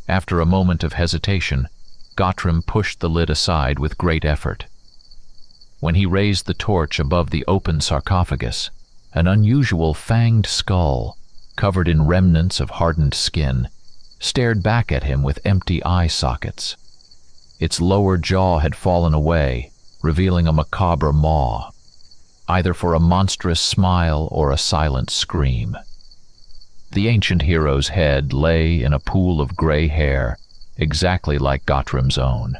After a moment of hesitation, Gottram pushed the lid aside with great effort. When he raised the torch above the open sarcophagus, an unusual fanged skull, covered in remnants of hardened skin, stared back at him with empty eye sockets. Its lower jaw had fallen away, revealing a macabre maw, either for a monstrous smile or a silent scream. The ancient hero's head lay in a pool of gray hair, exactly like Gottram's own.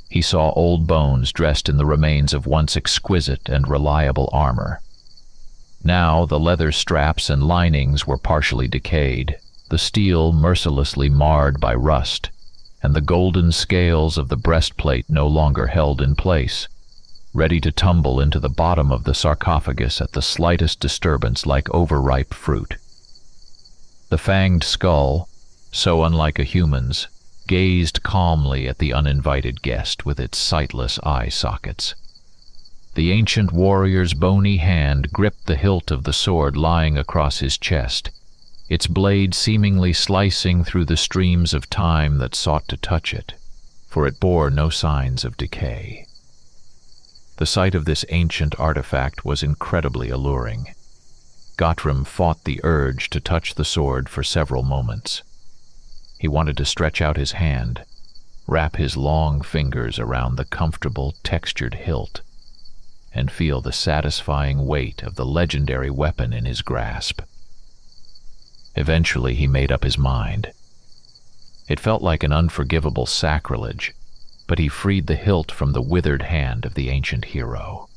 He saw old bones dressed in the remains of once exquisite and reliable armor. Now the leather straps and linings were partially decayed, the steel mercilessly marred by rust, and the golden scales of the breastplate no longer held in place, ready to tumble into the bottom of the sarcophagus at the slightest disturbance like overripe fruit. The fanged skull, so unlike a human's, gazed calmly at the uninvited guest with its sightless eye sockets. The ancient warrior's bony hand gripped the hilt of the sword lying across his chest, its blade seemingly slicing through the streams of time that sought to touch it, for it bore no signs of decay. The sight of this ancient artifact was incredibly alluring. Gottram fought the urge to touch the sword for several moments. He wanted to stretch out his hand, wrap his long fingers around the comfortable, textured hilt, and feel the satisfying weight of the legendary weapon in his grasp. Eventually he made up his mind. It felt like an unforgivable sacrilege, but he freed the hilt from the withered hand of the ancient hero.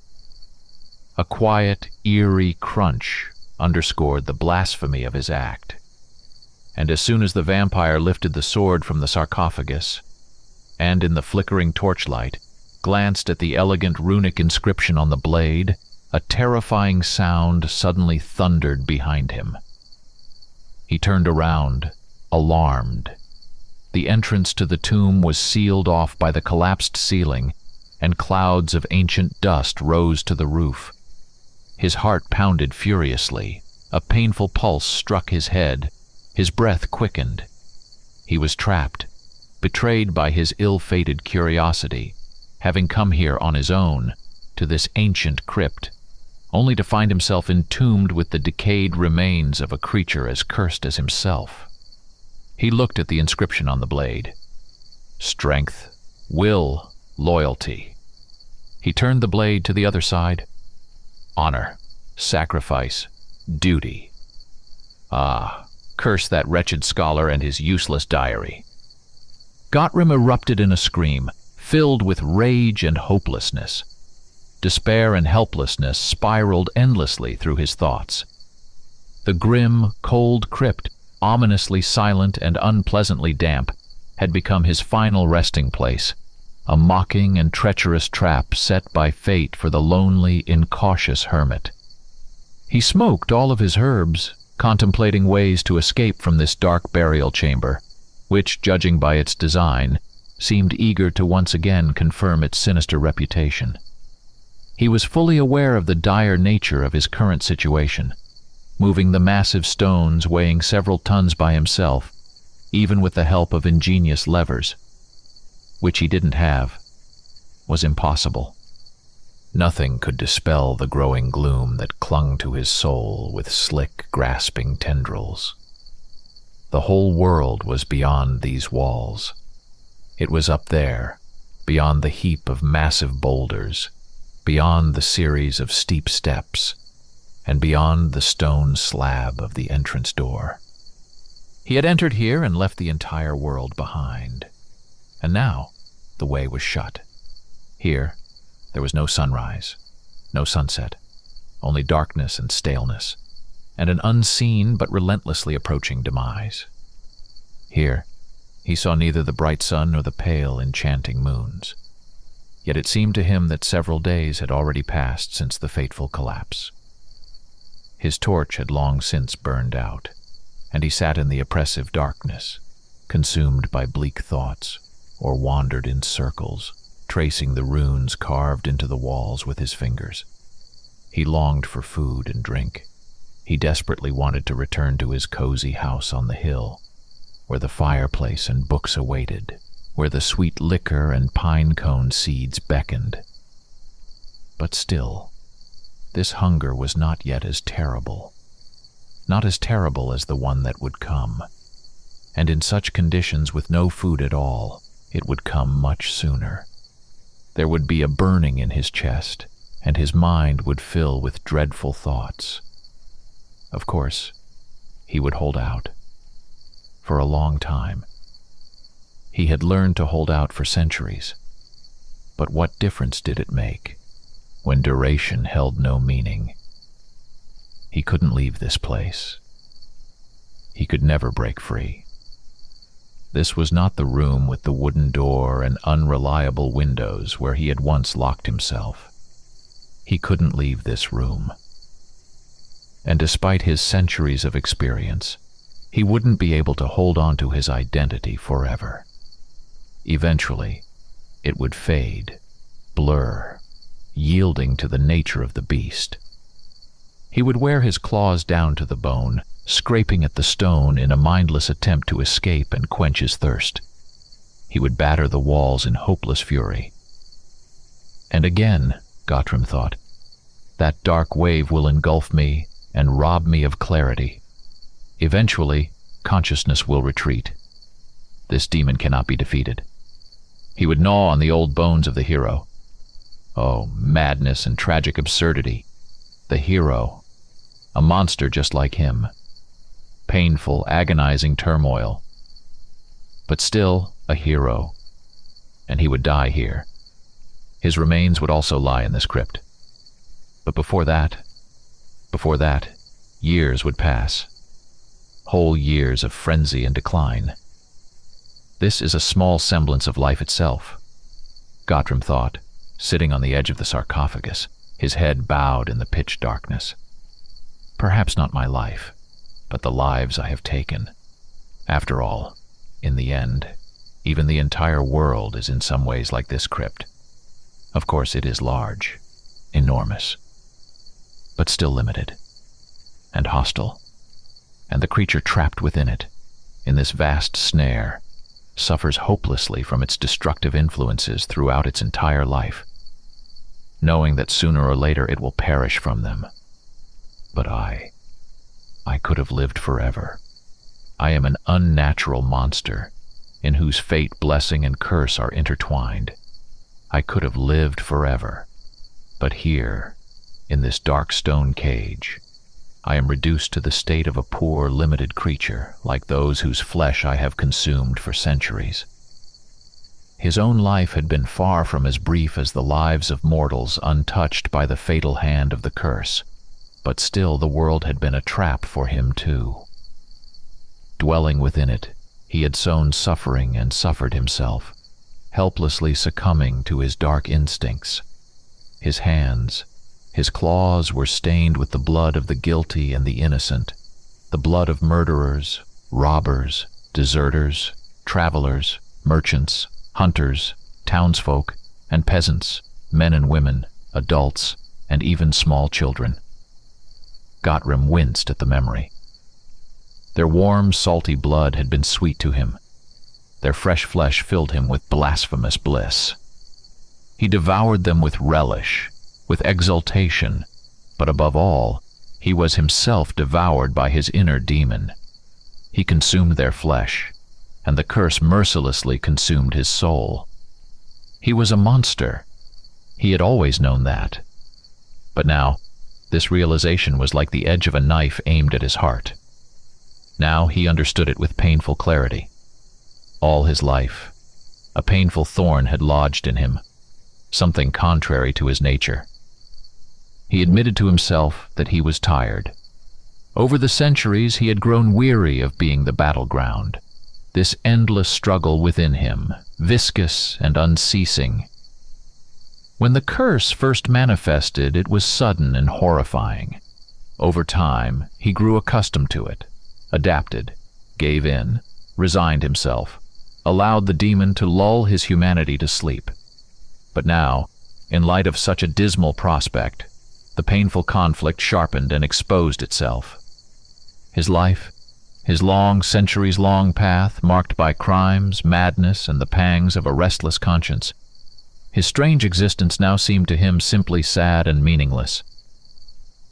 A quiet, eerie crunch underscored the blasphemy of his act, and as soon as the vampire lifted the sword from the sarcophagus, and in the flickering torchlight, glanced at the elegant runic inscription on the blade, a terrifying sound suddenly thundered behind him. He turned around, alarmed. The entrance to the tomb was sealed off by the collapsed ceiling, and clouds of ancient dust rose to the roof. His heart pounded furiously, a painful pulse struck his head, his breath quickened. He was trapped, betrayed by his ill-fated curiosity, having come here on his own, to this ancient crypt, only to find himself entombed with the decayed remains of a creature as cursed as himself. He looked at the inscription on the blade. Strength, will, loyalty. He turned the blade to the other side. Honor, sacrifice, duty. Ah, curse that wretched scholar and his useless diary. Gottram erupted in a scream, filled with rage and hopelessness. Despair and helplessness spiraled endlessly through his thoughts. The grim, cold crypt, ominously silent and unpleasantly damp, had become his final resting place, a mocking and treacherous trap set by fate for the lonely, incautious hermit. He smoked all of his herbs, contemplating ways to escape from this dark burial chamber, which, judging by its design, seemed eager to once again confirm its sinister reputation. He was fully aware of the dire nature of his current situation, moving the massive stones weighing several tons by himself, even with the help of ingenious levers, which he didn't have, was impossible. Nothing could dispel the growing gloom that clung to his soul with slick, grasping tendrils. The whole world was beyond these walls. It was up there, beyond the heap of massive boulders, beyond the series of steep steps, and beyond the stone slab of the entrance door. He had entered here and left the entire world behind, and now the way was shut. Here, there was no sunrise, no sunset, only darkness and staleness, and an unseen but relentlessly approaching demise. Here, he saw neither the bright sun nor the pale, enchanting moons. Yet it seemed to him that several days had already passed since the fateful collapse. His torch had long since burned out, and he sat in the oppressive darkness, consumed by bleak thoughts, or wandered in circles, tracing the runes carved into the walls with his fingers. He longed for food and drink. He desperately wanted to return to his cozy house on the hill, where the fireplace and books awaited, where the sweet liquor and pine cone seeds beckoned. But still, this hunger was not yet as terrible. Not as terrible as the one that would come. And in such conditions, with no food at all, it would come much sooner. There would be a burning in his chest, and his mind would fill with dreadful thoughts. Of course, he would hold out. For a long time. He had learned to hold out for centuries. But what difference did it make when duration held no meaning? He couldn't leave this place. He could never break free. This was not the room with the wooden door and unreliable windows where he had once locked himself. He couldn't leave this room. And despite his centuries of experience, he wouldn't be able to hold on to his identity forever. Eventually, it would fade, blur, yielding to the nature of the beast. He would wear his claws down to the bone, scraping at the stone in a mindless attempt to escape and quench his thirst. He would batter the walls in hopeless fury. And again, Gottram thought, that dark wave will engulf me and rob me of clarity. Eventually, consciousness will retreat. This demon cannot be defeated. He would gnaw on the old bones of the hero. Oh, madness and tragic absurdity. The hero, a monster just like him. Painful, agonizing turmoil. But still a hero. And he would die here. His remains would also lie in this crypt. But before that, years would pass. Whole years of frenzy and decline. This is a small semblance of life itself, Gottram thought, sitting on the edge of the sarcophagus, his head bowed in the pitch darkness. Perhaps not my life, but the lives I have taken. After all, in the end, even the entire world is in some ways like this crypt. Of course, it is large, enormous, but still limited, and hostile. And the creature trapped within it, in this vast snare, suffers hopelessly from its destructive influences throughout its entire life, knowing that sooner or later it will perish from them. But I could have lived forever. I am an unnatural monster, in whose fate blessing and curse are intertwined. I could have lived forever. But here, in this dark stone cage, I am reduced to the state of a poor, limited creature, like those whose flesh I have consumed for centuries. His own life had been far from as brief as the lives of mortals untouched by the fatal hand of the curse, but still the world had been a trap for him too. Dwelling within it, he had sown suffering and suffered himself, helplessly succumbing to his dark instincts. His hands, his claws were stained with the blood of the guilty and the innocent, the blood of murderers, robbers, deserters, travelers, merchants, hunters, townsfolk, and peasants, men and women, adults, and even small children. Gottrim winced at the memory. Their warm, salty blood had been sweet to him. Their fresh flesh filled him with blasphemous bliss. He devoured them with relish, with exultation, but above all, he was himself devoured by his inner demon. He consumed their flesh, and the curse mercilessly consumed his soul. He was a monster. He had always known that. But now, this realization was like the edge of a knife aimed at his heart. Now he understood it with painful clarity. All his life, a painful thorn had lodged in him, something contrary to his nature. He admitted to himself that he was tired. Over the centuries he had grown weary of being the battleground, this endless struggle within him, viscous and unceasing. When the curse first manifested, it was sudden and horrifying. Over time, he grew accustomed to it, adapted, gave in, resigned himself, allowed the demon to lull his humanity to sleep. But now, in light of such a dismal prospect, the painful conflict sharpened and exposed itself. His life, his long, centuries-long path, marked by crimes, madness, and the pangs of a restless conscience, his strange existence now seemed to him simply sad and meaningless.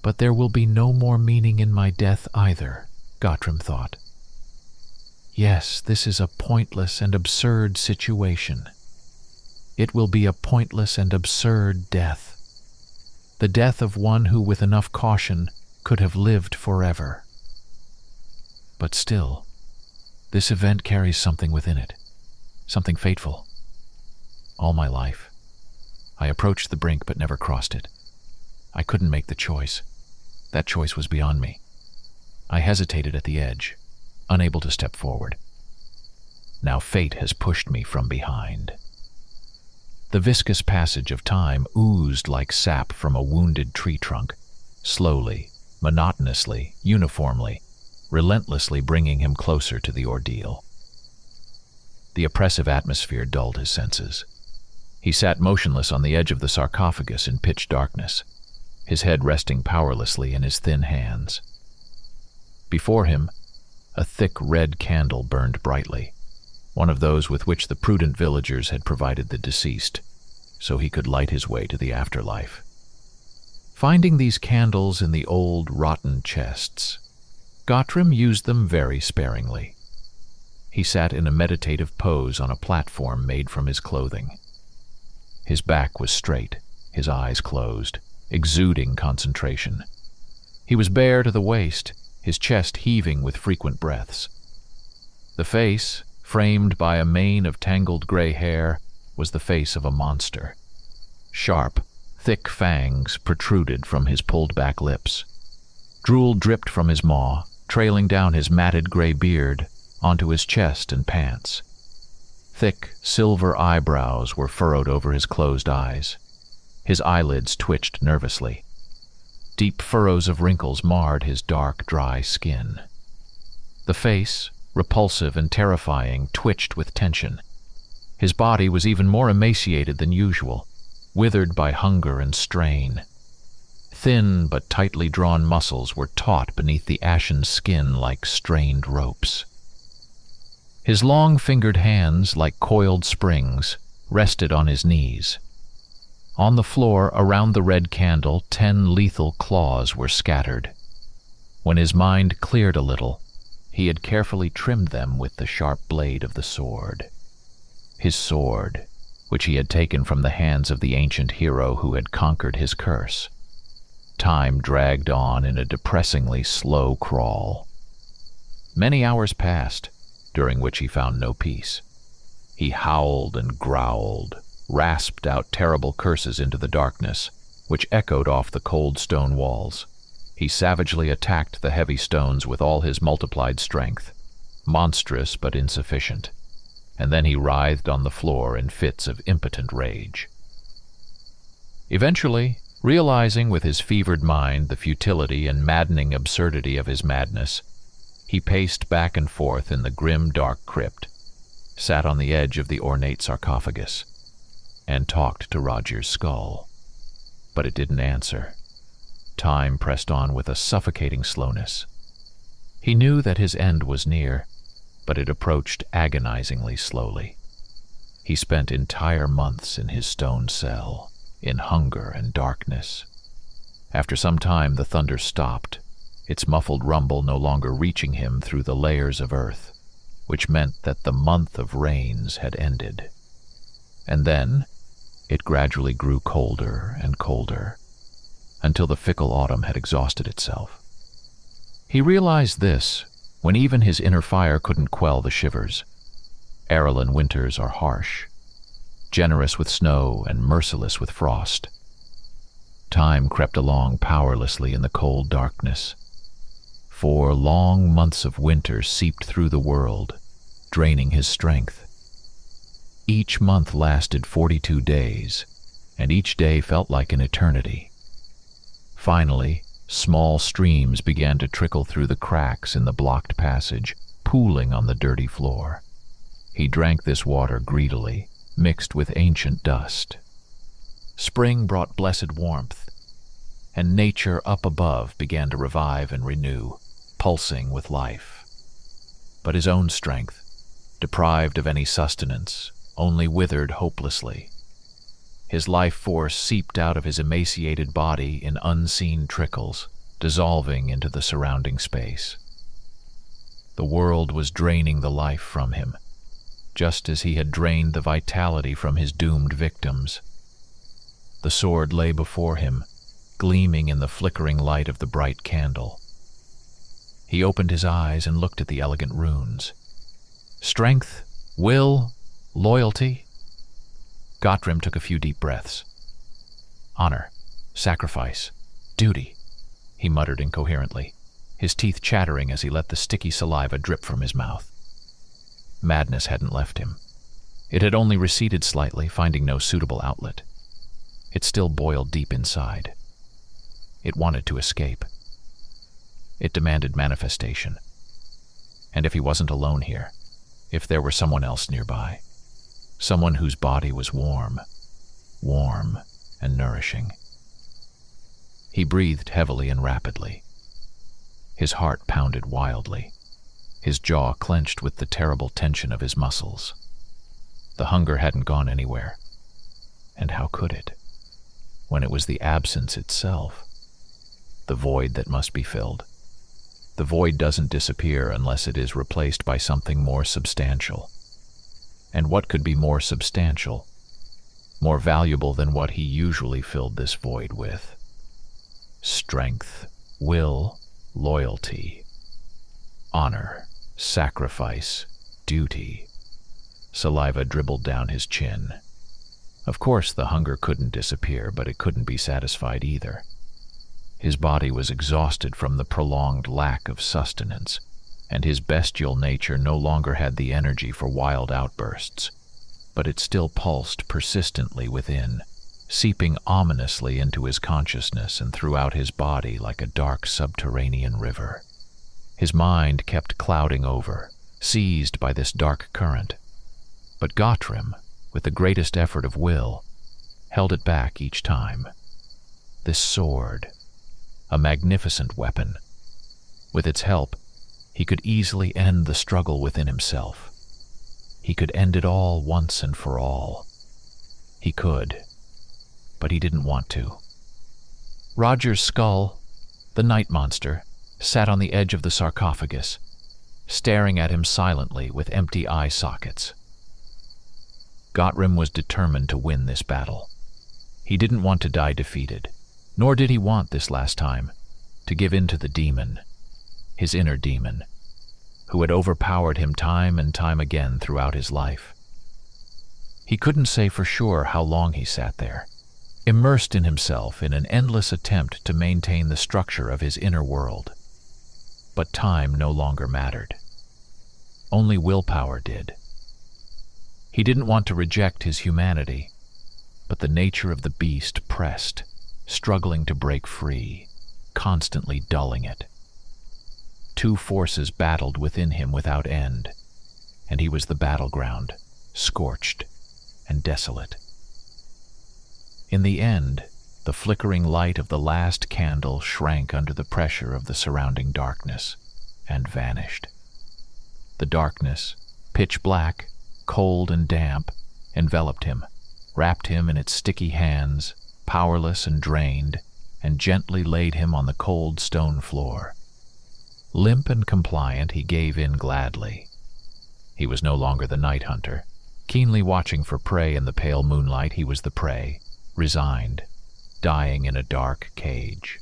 But there will be no more meaning in my death either, Gottrim thought. Yes, this is a pointless and absurd situation. It will be a pointless and absurd death. The death of one who, with enough caution, could have lived forever. But still, this event carries something within it, something fateful. All my life, I approached the brink but never crossed it. I couldn't make the choice. That choice was beyond me. I hesitated at the edge, unable to step forward. Now fate has pushed me from behind. The viscous passage of time oozed like sap from a wounded tree trunk, slowly, monotonously, uniformly, relentlessly bringing him closer to the ordeal. The oppressive atmosphere dulled his senses. He sat motionless on the edge of the sarcophagus in pitch darkness, his head resting powerlessly in his thin hands. Before him, a thick red candle burned brightly, one of those with which the prudent villagers had provided the deceased, so he could light his way to the afterlife. Finding these candles in the old, rotten chests, Gottrim used them very sparingly. He sat in a meditative pose on a platform made from his clothing. His back was straight, his eyes closed, exuding concentration. He was bare to the waist, his chest heaving with frequent breaths. The face, framed by a mane of tangled gray hair, was the face of a monster. Sharp, thick fangs protruded from his pulled-back lips. Drool dripped from his maw, trailing down his matted gray beard onto his chest and pants. Thick, silver eyebrows were furrowed over his closed eyes. His eyelids twitched nervously. Deep furrows of wrinkles marred his dark, dry skin. The face, repulsive and terrifying, twitched with tension. His body was even more emaciated than usual, withered by hunger and strain. Thin but tightly drawn muscles were taut beneath the ashen skin like strained ropes. His long-fingered hands, like coiled springs, rested on his knees. On the floor around the red candle, 10 lethal claws were scattered. When his mind cleared a little, he had carefully trimmed them with the sharp blade of the sword. His sword, which he had taken from the hands of the ancient hero who had conquered his curse. Time dragged on in a depressingly slow crawl. Many hours passed, during which he found no peace. He howled and growled, rasped out terrible curses into the darkness, which echoed off the cold stone walls. He savagely attacked the heavy stones with all his multiplied strength, monstrous but insufficient, and then he writhed on the floor in fits of impotent rage. Eventually, realizing with his fevered mind the futility and maddening absurdity of his madness, he paced back and forth in the grim, dark crypt, sat on the edge of the ornate sarcophagus and talked to Roger's skull. But it didn't answer. Time pressed on with a suffocating slowness. He knew that his end was near, but it approached agonizingly slowly. He spent entire months in his stone cell, in hunger and darkness. After some time, the thunder stopped, its muffled rumble no longer reaching him through the layers of earth, which meant that the month of rains had ended. And then it gradually grew colder and colder, until the fickle autumn had exhausted itself. He realized this when even his inner fire couldn't quell the shivers. Arellan winters are harsh, generous with snow and merciless with frost. Time crept along powerlessly in the cold darkness. 4 long months of winter seeped through the world, draining his strength. Each month lasted 42 days, and each day felt like an eternity. Finally, small streams began to trickle through the cracks in the blocked passage, pooling on the dirty floor. He drank this water greedily, mixed with ancient dust. Spring brought blessed warmth, and nature up above began to revive and renew, pulsing with life. But his own strength, deprived of any sustenance, only withered hopelessly. His life force seeped out of his emaciated body in unseen trickles, dissolving into the surrounding space. The world was draining the life from him, just as he had drained the vitality from his doomed victims. The sword lay before him, gleaming in the flickering light of the bright candle. He opened his eyes and looked at the elegant runes. Strength, will, loyalty. Gottrim took a few deep breaths. Honor, sacrifice, duty, he muttered incoherently, his teeth chattering as he let the sticky saliva drip from his mouth. Madness hadn't left him. It had only receded slightly, finding no suitable outlet. It still boiled deep inside. It wanted to escape. It demanded manifestation. And if he wasn't alone here, if there were someone else nearby, someone whose body was warm and nourishing. He breathed heavily and rapidly. His heart pounded wildly, his jaw clenched with the terrible tension of his muscles. The hunger hadn't gone anywhere. And how could it, when it was the absence itself? The void that must be filled. The void doesn't disappear unless it is replaced by something more substantial. And what could be more substantial, more valuable than what he usually filled this void with? Strength, will, loyalty, honor, sacrifice, duty. Saliva dribbled down his chin. Of course, the hunger couldn't disappear, but it couldn't be satisfied either. His body was exhausted from the prolonged lack of sustenance, and his bestial nature no longer had the energy for wild outbursts, but it still pulsed persistently within, seeping ominously into his consciousness and throughout his body like a dark subterranean river. His mind kept clouding over, seized by this dark current, but Gottrim, with the greatest effort of will, held it back each time. This sword, a magnificent weapon. With its help, he could easily end the struggle within himself. He could end it all once and for all. He could, but he didn't want to. Roger's skull, the night monster, sat on the edge of the sarcophagus, staring at him silently with empty eye sockets. Gottrim was determined to win this battle. He didn't want to die defeated, nor did he want this last time to give in to the demon, his inner demon, who had overpowered him time and time again throughout his life. He couldn't say for sure how long he sat there, immersed in himself in an endless attempt to maintain the structure of his inner world. But time no longer mattered. Only willpower did. He didn't want to reject his humanity, but the nature of the beast pressed, struggling to break free, constantly dulling it. Two forces battled within him without end, and he was the battleground, scorched and desolate. In the end, the flickering light of the last candle shrank under the pressure of the surrounding darkness and vanished. The darkness, pitch black, cold and damp, enveloped him, wrapped him in its sticky hands, powerless and drained, and gently laid him on the cold stone floor. Limp and compliant, he gave in gladly. He was no longer the night hunter. Keenly watching for prey in the pale moonlight, he was the prey, resigned, dying in a dark cage.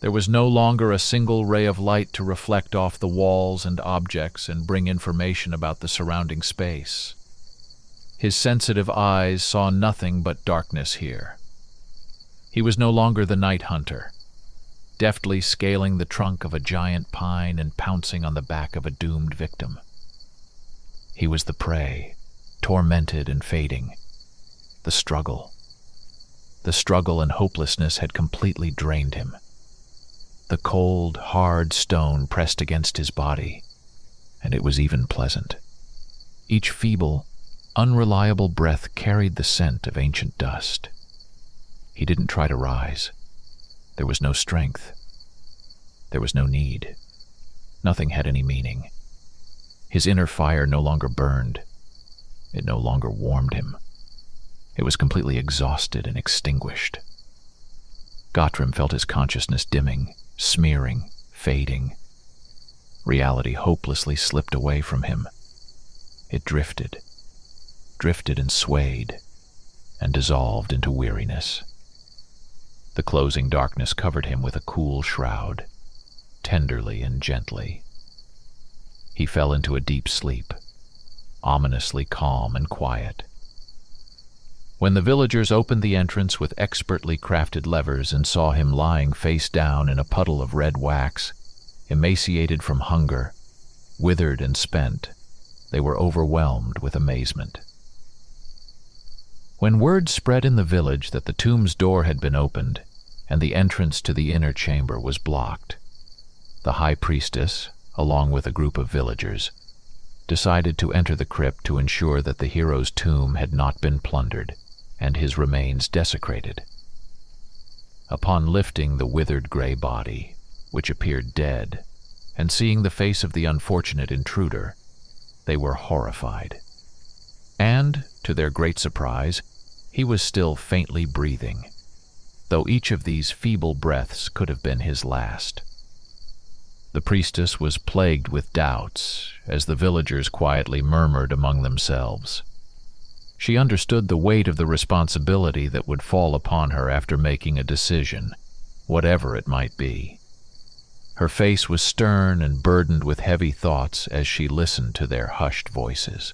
There was no longer a single ray of light to reflect off the walls and objects and bring information about the surrounding space. His sensitive eyes saw nothing but darkness here. He was no longer the night hunter, deftly scaling the trunk of a giant pine and pouncing on the back of a doomed victim. He was the prey, tormented and fading. The struggle and hopelessness had completely drained him. The cold, hard stone pressed against his body, and it was even pleasant. Each feeble, unreliable breath carried the scent of ancient dust. He didn't try to rise. There was no strength. There was no need. Nothing had any meaning. His inner fire no longer burned. It no longer warmed him. It was completely exhausted and extinguished. Gottram felt his consciousness dimming, smearing, fading. Reality hopelessly slipped away from him. It drifted and swayed, and dissolved into weariness. The closing darkness covered him with a cool shroud, tenderly and gently. He fell into a deep sleep, ominously calm and quiet. When the villagers opened the entrance with expertly crafted levers and saw him lying face down in a puddle of red wax, emaciated from hunger, withered and spent, they were overwhelmed with amazement. When word spread in the village that the tomb's door had been opened and the entrance to the inner chamber was blocked, the high priestess, along with a group of villagers, decided to enter the crypt to ensure that the hero's tomb had not been plundered and his remains desecrated. Upon lifting the withered gray body, which appeared dead, and seeing the face of the unfortunate intruder, they were horrified. And, to their great surprise, he was still faintly breathing, though each of these feeble breaths could have been his last. The priestess was plagued with doubts, as the villagers quietly murmured among themselves. She understood the weight of the responsibility that would fall upon her after making a decision, whatever it might be. Her face was stern and burdened with heavy thoughts as she listened to their hushed voices.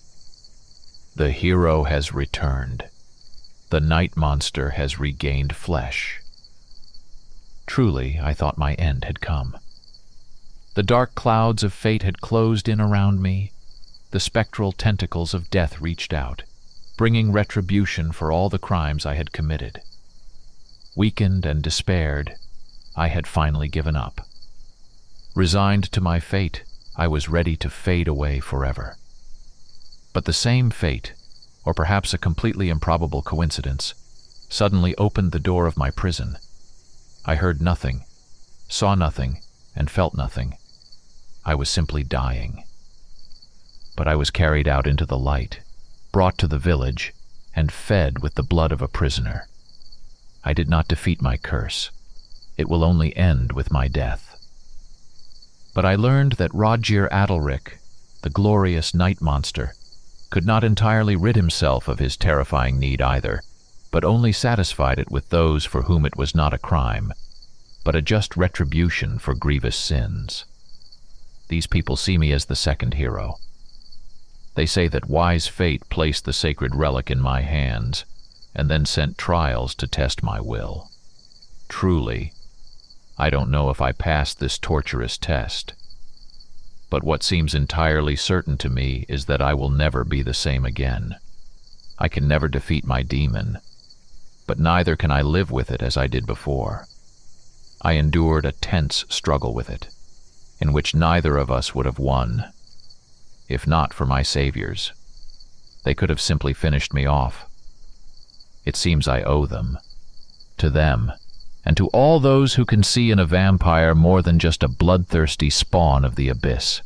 The hero has returned. The night monster has regained flesh. Truly, I thought my end had come. The dark clouds of fate had closed in around me. The spectral tentacles of death reached out, bringing retribution for all the crimes I had committed. Weakened and despaired, I had finally given up. Resigned to my fate, I was ready to fade away forever. But the same fate, or perhaps a completely improbable coincidence, suddenly opened the door of my prison. I heard nothing, saw nothing, and felt nothing. I was simply dying. But I was carried out into the light, brought to the village, and fed with the blood of a prisoner. I did not defeat my curse. It will only end with my death. But I learned that Roger Adrick, the glorious night monster, could not entirely rid himself of his terrifying need either, but only satisfied it with those for whom it was not a crime, but a just retribution for grievous sins. These people see me as the second hero. They say that wise fate placed the sacred relic in my hands, and then sent trials to test my will. Truly, I don't know if I passed this torturous test. But what seems entirely certain to me is that I will never be the same again. I can never defeat my demon, but neither can I live with it as I did before. I endured a tense struggle with it, in which neither of us would have won. if not for my saviors. They could have simply finished me off. It seems I owe them. To them, and to all those who can see in a vampire more than just a bloodthirsty spawn of the abyss.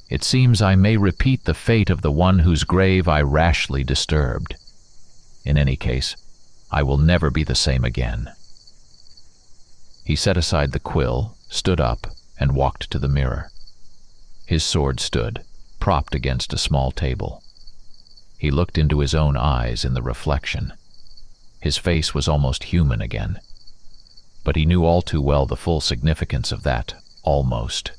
It seems I may repeat the fate of the one whose grave I rashly disturbed. In any case, I will never be the same again. He set aside the quill, stood up, and walked to the mirror. His sword stood, propped against a small table. He looked into his own eyes in the reflection. His face was almost human again. But he knew all too well the full significance of that almost.